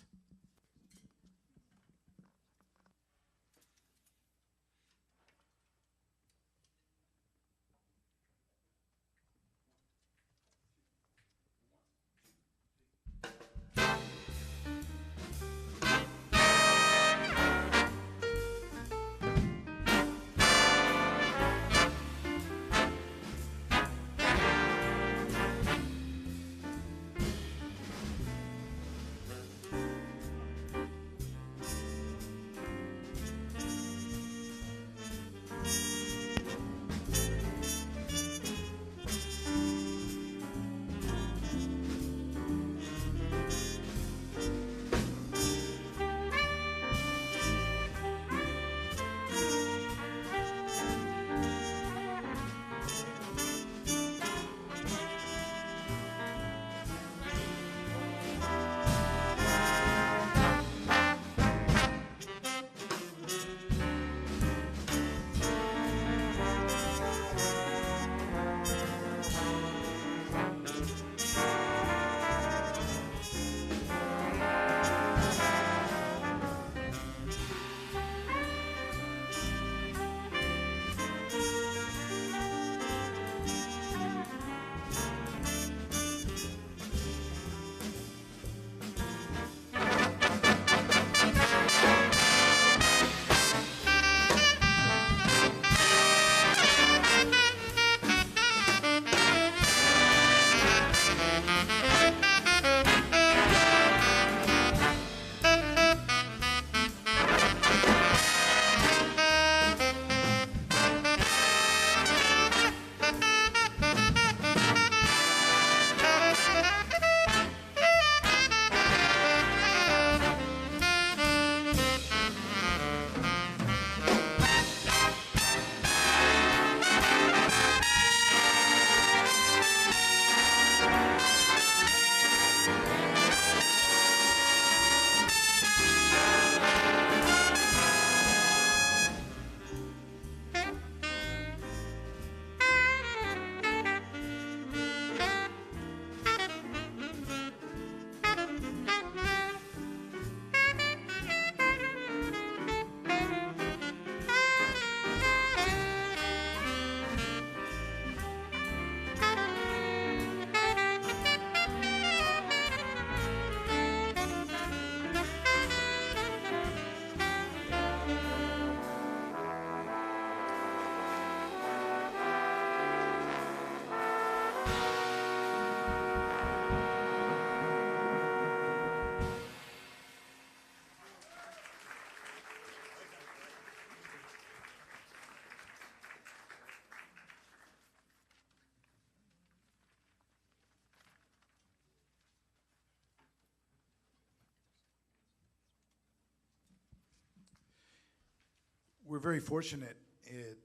we're very fortunate at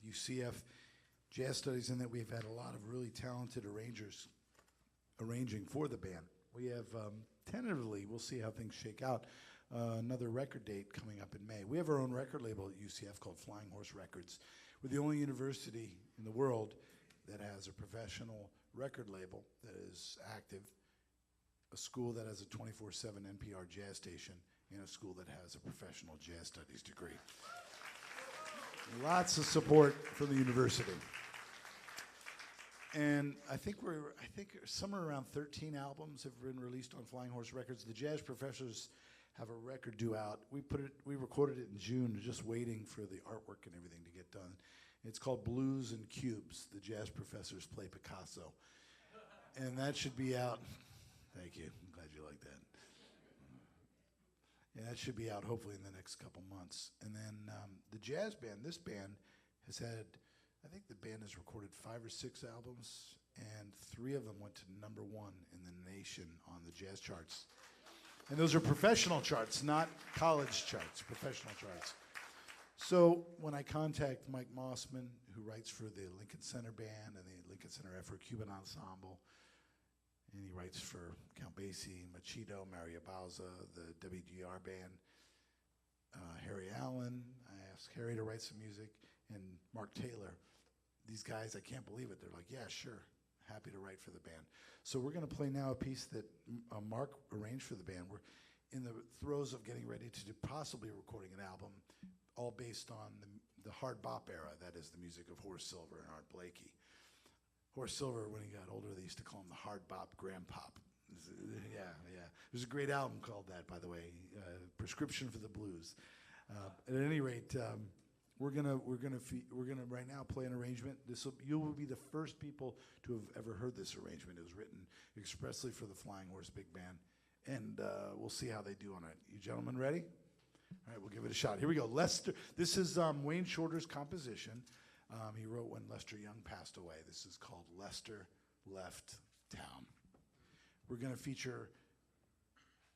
UCF Jazz Studies in that we've had a lot of really talented arrangers arranging for the band. We have tentatively, we'll see how things shake out, another record date coming up in May. We have our own record label at UCF called Flying Horse Records. We're the only university in the world that has a professional record label that is active, a school that has a 24/7 NPR jazz station, and a school that has a professional jazz studies degree. Lots of support from the university. And I think somewhere around 13 albums have been released on Flying Horse Records. The Jazz Professors have a record due out. We recorded it in June, just waiting for the artwork and everything to get done. It's called Blues and Cubes. The Jazz Professors play Picasso. And that should be out. Thank you. I'm glad you like that. And that should be out hopefully in the next couple months. And then the jazz band, this band, has had, I think the band has recorded 5 or 6 albums, and 3 of them went to #1 in the nation on the jazz charts. And those are professional charts, not college charts, professional charts. So when I contact Mike Mossman, who writes for the Lincoln Center Band and the Lincoln Center Afro-Cuban Ensemble, and he writes for Count Basie, Machito, Mario Bauza, the WGR Band, Harry Allen. I asked Harry to write some music, and Mark Taylor. These guys, I can't believe it. They're like, yeah, sure, happy to write for the band. So we're going to play now a piece that Mark arranged for the band. We're in the throes of getting ready to do possibly recording an album, all based on the hard bop era. That is the music of Horace Silver and Art Blakey. Horace Silver, when he got older, they used to call him the hard bop grandpop. Yeah. There's a great album called that, by the way, Prescription for the Blues. At any rate, we're gonna right now play an arrangement. You will be the first people to have ever heard this arrangement. It was written expressly for the Flying Horse Big Band, and we'll see how they do on it. You gentlemen ready? All right, we'll give it a shot. Here we go. Lester. This is Wayne Shorter's composition. He wrote when Lester Young passed away. This is called Lester Left Town. We're going to feature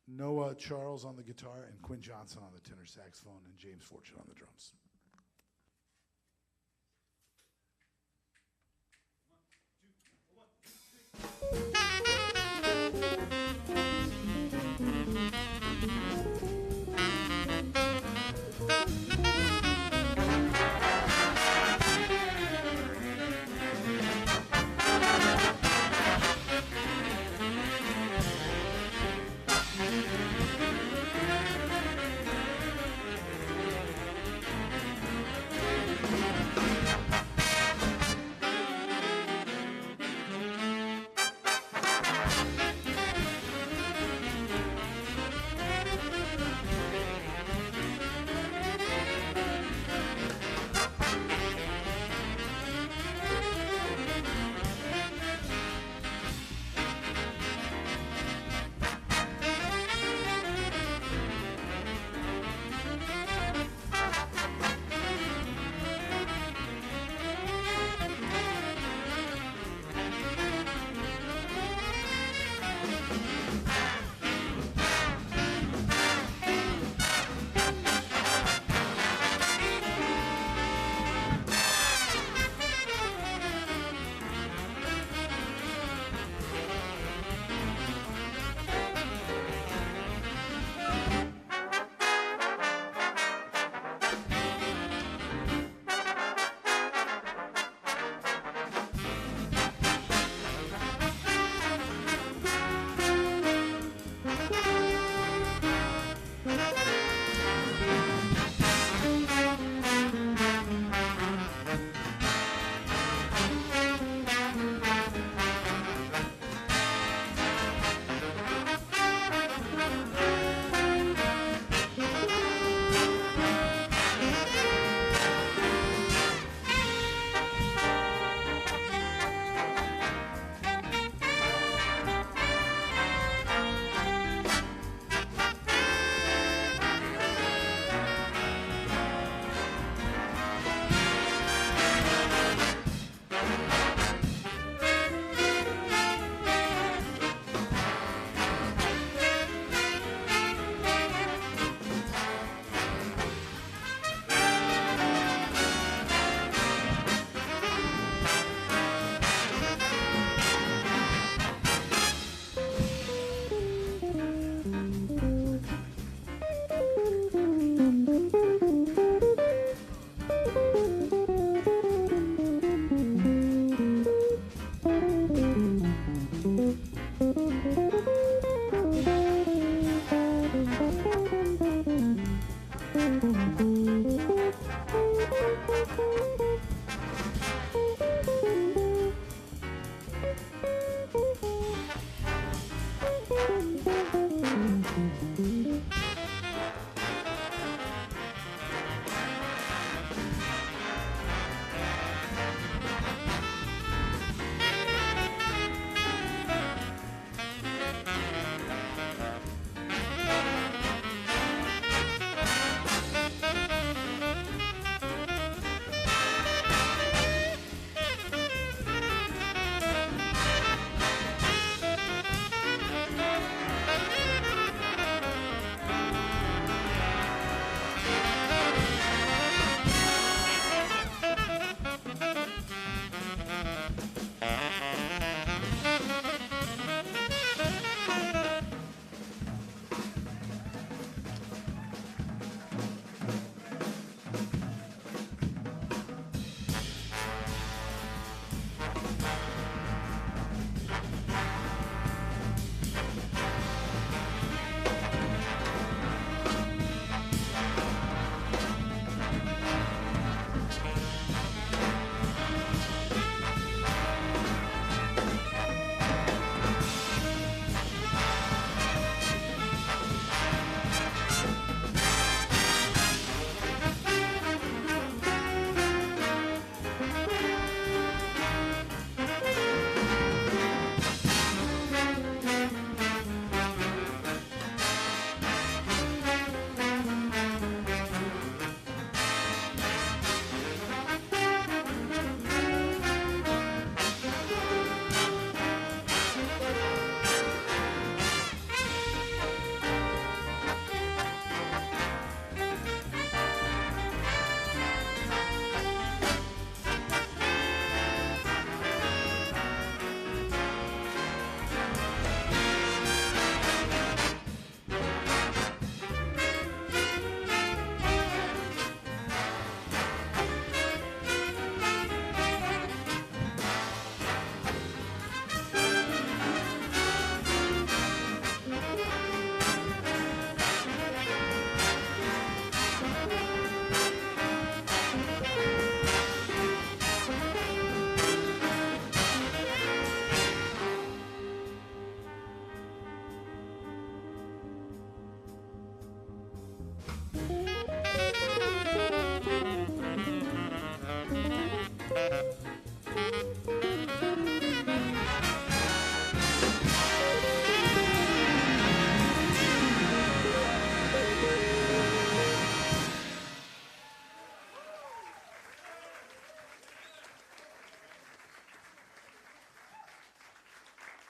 Noah Charles on the guitar and Quinn Johnson on the tenor saxophone and James Fortune on the drums.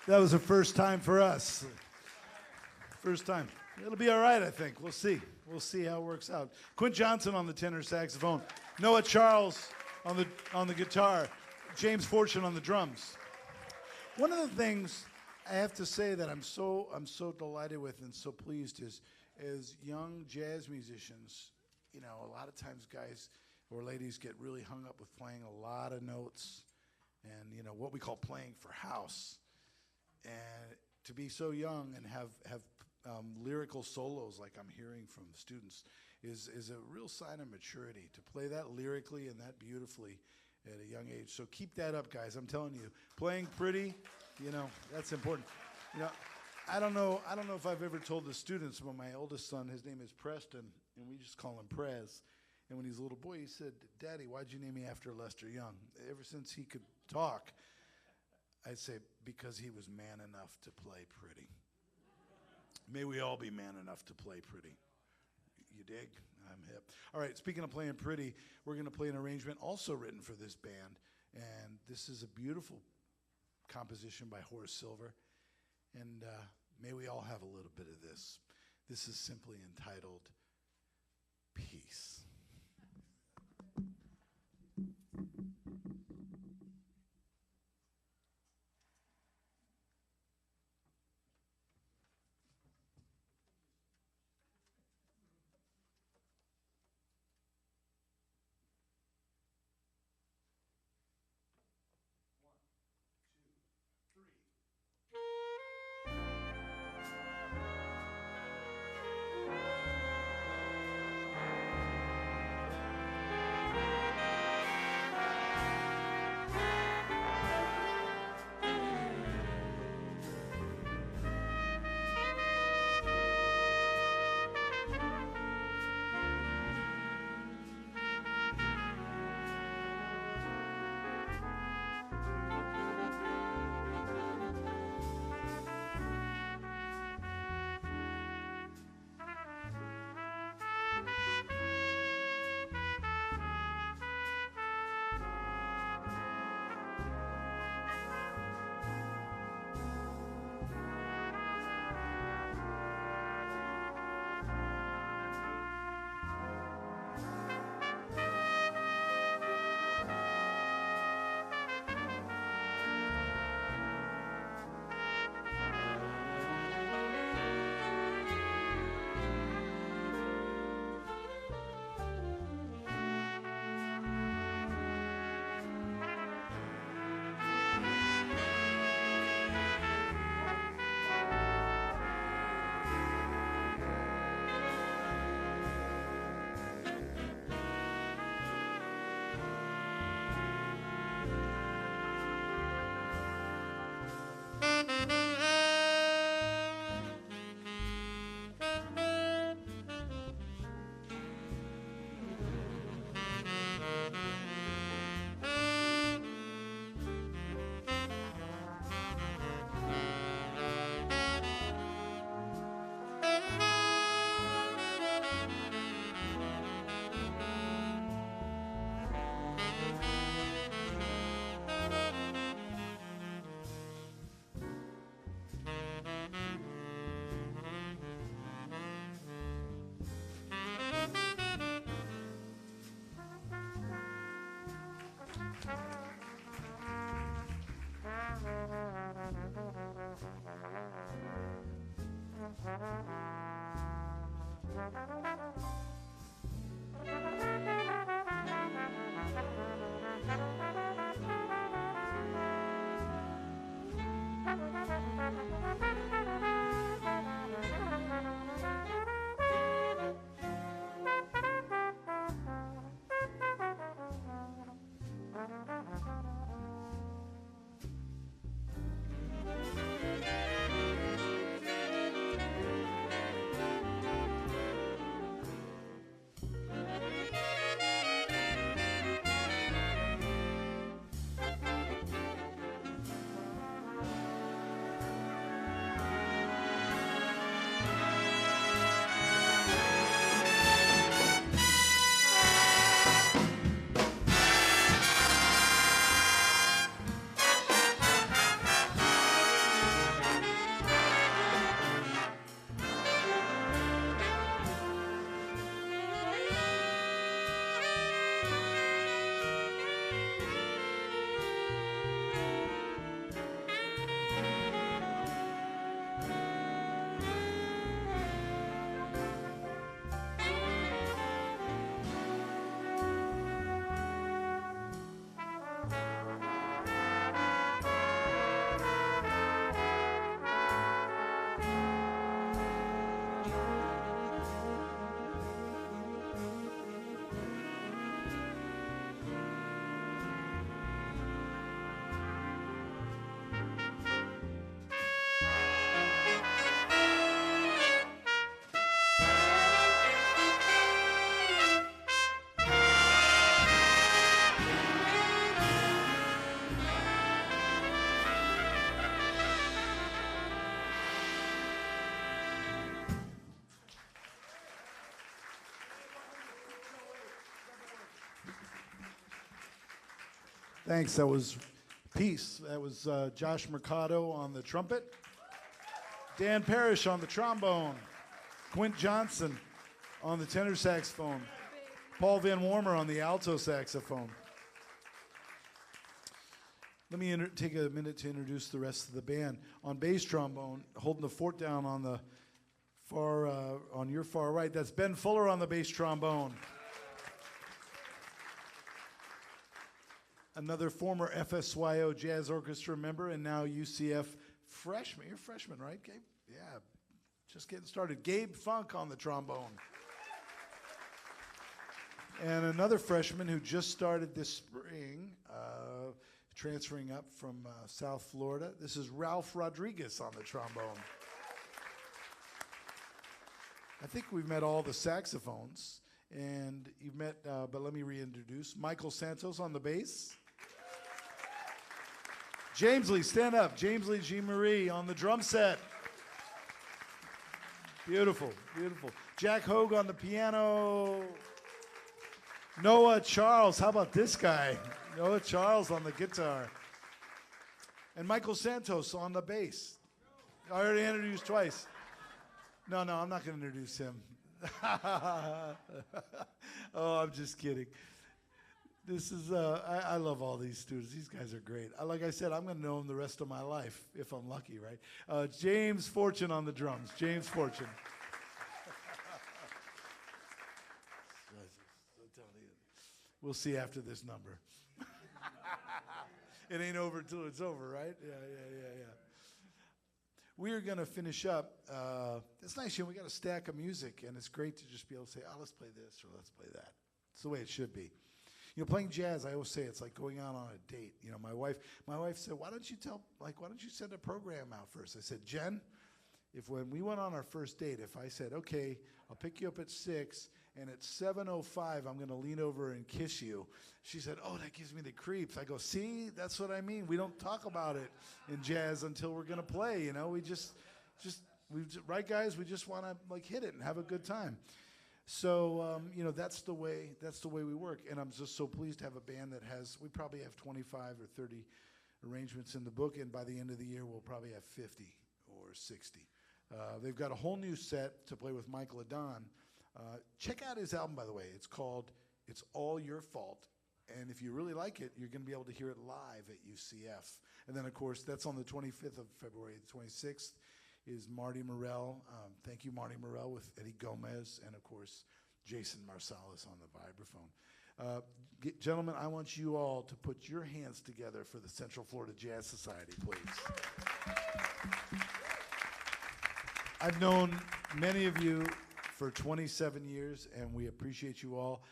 That was a first time for us. First time. It'll be all right, I think. We'll see. We'll see how it works out. Quint Johnson on the tenor saxophone. Noah Charles on the guitar. James Fortune on the drums. One of the things I have to say that I'm so delighted with and so pleased is young jazz musicians. You know, a lot of times guys or ladies get really hung up with playing a lot of notes and, you know, what we call playing for house. And to be so young and have lyrical solos like I'm hearing from the students is a real sign of maturity. To play that lyrically and that beautifully at a young age. So keep that up, guys. I'm telling you, playing pretty, you know, that's important. You know, I don't know if I've ever told the students, but my oldest son, his name is Preston, and we just call him Prez. And when he's a little boy, he said, "Daddy, why'd you name me after Lester Young?" Ever since he could talk, I'd say, because he was man enough to play pretty. May we all be man enough to play pretty. You dig? I'm hip. All right, speaking of playing pretty, we're going to play an arrangement also written for this band. And this is a beautiful composition by Horace Silver. And may we all have a little bit of this. This is simply entitled Peace. Thanks. That was Peace. That was Josh Mercado on the trumpet, Dan Parrish on the trombone, Quint Johnson on the tenor saxophone, Paul Van Warmer on the alto saxophone. Let me take a minute to introduce the rest of the band. On bass trombone, holding the fort down on the far, on your far right, that's Ben Fuller on the bass trombone. Another former FSYO Jazz Orchestra member and now UCF freshman. You're a freshman, right, Gabe? Yeah, just getting started. Gabe Funk on the trombone. And another freshman who just started this spring, transferring up from South Florida. This is Ralph Rodriguez on the trombone. I think we've met all the saxophones, and you've met, but let me reintroduce, Michael Santos on the bass. James Lee, stand up. James Lee G. Marie on the drum set. Beautiful, beautiful. Jack Hogue on the piano. Noah Charles, how about this guy? Noah Charles on the guitar. And Michael Santos on the bass. I already introduced twice. No, I'm not going to introduce him. Oh, I'm just kidding. This is, I love all these students. These guys are great. Like I said, I'm going to know them the rest of my life, if I'm lucky, right? James Fortune on the drums. James Fortune. We'll see after this number. It ain't over till it's over, right? Yeah. We are going to finish up. It's nice, we got a stack of music, and it's great to just be able to say, oh, let's play this or let's play that. It's the way it should be. Playing jazz, I always say it's like going out on a date. My wife said, why don't you send a program out first? I said, Jen, when we went on our first date, if I said, okay, I'll pick you up at 6, and at 7:05, I'm going to lean over and kiss you. She said, oh, that gives me the creeps. I go, see, that's what I mean. We don't talk about it in jazz until we're going to play, We just, right, guys? We just want to hit it and have a good time. So, that's the way we work. And I'm just so pleased to have a band that we probably have 25 or 30 arrangements in the book, and by the end of the year, we'll probably have 50 or 60. They've got a whole new set to play with Michael Adon. Check out his album, by the way. It's called It's All Your Fault. And if you really like it, you're going to be able to hear it live at UCF. And then, of course, that's on the 25th of February. The 26th is Marty Morell. Thank you, Marty Morell, with Eddie Gomez, and, of course, Jason Marsalis on the vibraphone. Gentlemen, I want you all to put your hands together for the Central Florida Jazz Society, please. I've known many of you for 27 years, and we appreciate you all.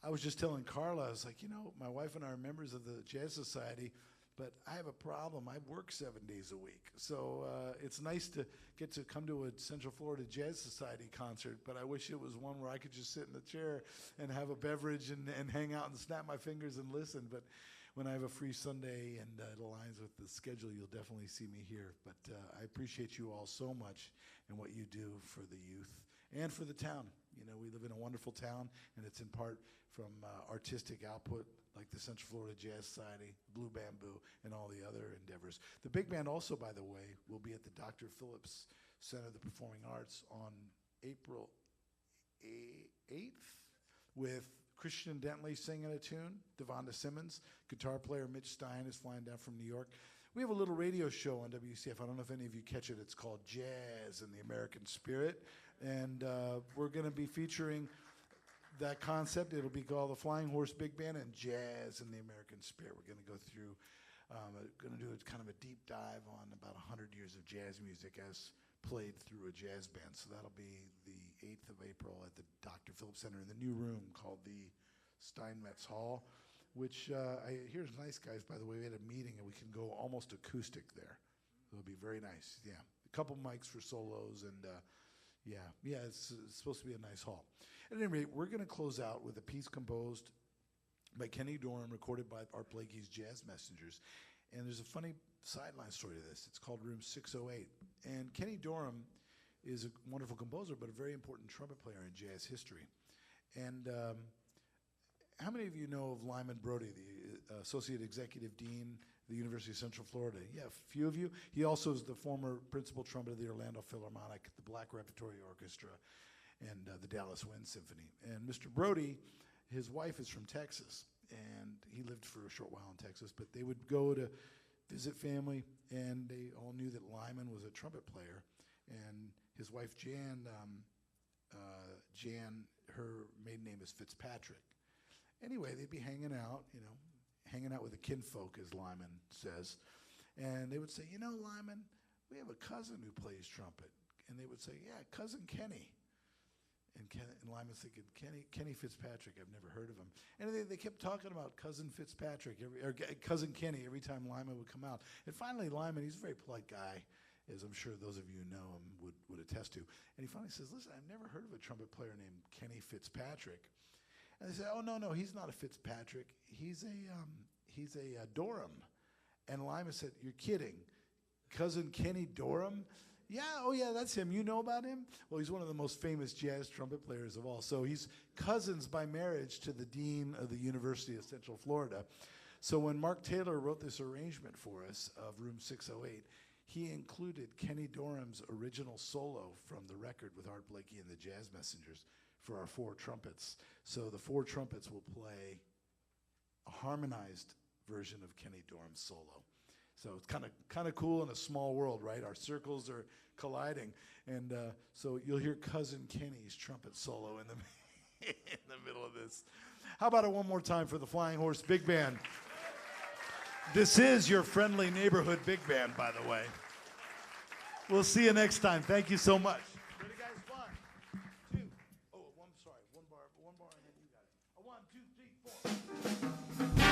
I was just telling Carla, I was like, my wife and I are members of the Jazz Society, but I have a problem. I work 7 days a week. So it's nice to get to come to a Central Florida Jazz Society concert, but I wish it was one where I could just sit in the chair and have a beverage and hang out and snap my fingers and listen. But when I have a free Sunday and it aligns with the schedule, you'll definitely see me here. But I appreciate you all so much and what you do for the youth and for the town. We live in a wonderful town, and it's in part from artistic output like the Central Florida Jazz Society, Blue Bamboo, and all the other endeavors. The big band also, by the way, will be at the Dr. Phillips Center of the Performing Arts on April 8th with Christian Dentley singing a tune, Devonta Simmons, guitar player Mitch Stein is flying down from New York. We have a little radio show on WCF. I don't know if any of you catch it. It's called Jazz in the American Spirit. And we're going to be featuring that concept. It'll be called the Flying Horse Big Band and Jazz in the American Spirit. We're going to go through, going to do kind of a deep dive on about 100 years of jazz music as played through a jazz band. So that'll be the 8th of April at the Dr. Phillips Center in the new room called the Steinmetz Hall, which I hear is nice, guys. By the way, we had a meeting and we can go almost acoustic there. It'll be very nice. Yeah, a couple mics for solos and it's supposed to be a nice hall. At any rate, we're going to close out with a piece composed by Kenny Dorham, recorded by Art Blakey's Jazz Messengers. And there's a funny sideline story to this. It's called Room 608. And Kenny Dorham is a wonderful composer, but a very important trumpet player in jazz history. And how many of you know of Lyman Brody, the Associate Executive Dean of the University of Central Florida? Yeah, a few of you. He also is the former principal trumpet of the Orlando Philharmonic, the Black Repertory Orchestra, and the Dallas Wind Symphony. And Mr. Brody, his wife is from Texas, and he lived for a short while in Texas, but they would go to visit family, and they all knew that Lyman was a trumpet player. And his wife, Jan, her maiden name is Fitzpatrick. Anyway, they'd be hanging out with the kinfolk, as Lyman says. And they would say, Lyman, we have a cousin who plays trumpet. And they would say, yeah, Cousin Kenny. And Lyman's thinking, Kenny Fitzpatrick, I've never heard of him. And they kept talking about Cousin Fitzpatrick, or Cousin Kenny, every time Lyman would come out. And finally, Lyman, he's a very polite guy, as I'm sure those of you who know him would attest to. And he finally says, listen, I've never heard of a trumpet player named Kenny Fitzpatrick. And they say, oh, no, he's not a Fitzpatrick. He's a Dorham. And Lyman said, you're kidding. Cousin Kenny Dorham? Yeah, that's him. You know about him? Well, he's one of the most famous jazz trumpet players of all. So he's cousins by marriage to the dean of the University of Central Florida. So when Mark Taylor wrote this arrangement for us of Room 608, he included Kenny Dorham's original solo from the record with Art Blakey and the Jazz Messengers for our 4 trumpets. So the 4 trumpets will play a harmonized version of Kenny Dorham's solo. So it's kind of cool in a small world, right? Our circles are colliding, and so you'll hear Cousin Kenny's trumpet solo in the middle of this. How about it one more time for the Flying Horse Big Band? This is your friendly neighborhood big band, by the way. We'll see you next time. Thank you so much. Ready, guys? 1, 2. Oh, one bar, and then you got it. 1, 2, 3, 4.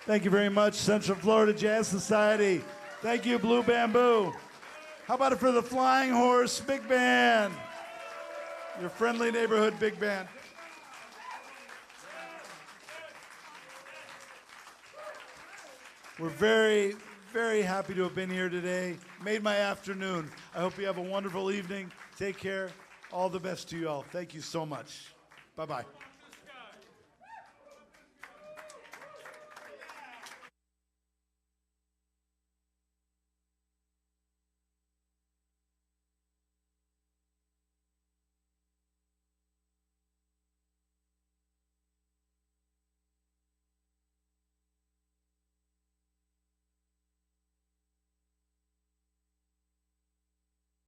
Thank you very much, Central Florida Jazz Society. Thank you, Blue Bamboo. How about it for the Flying Horse Big Band? Your friendly neighborhood big band. We're very, very happy to have been here today. Made my afternoon. I hope you have a wonderful evening. Take care. All the best to you all. Thank you so much. Bye-bye.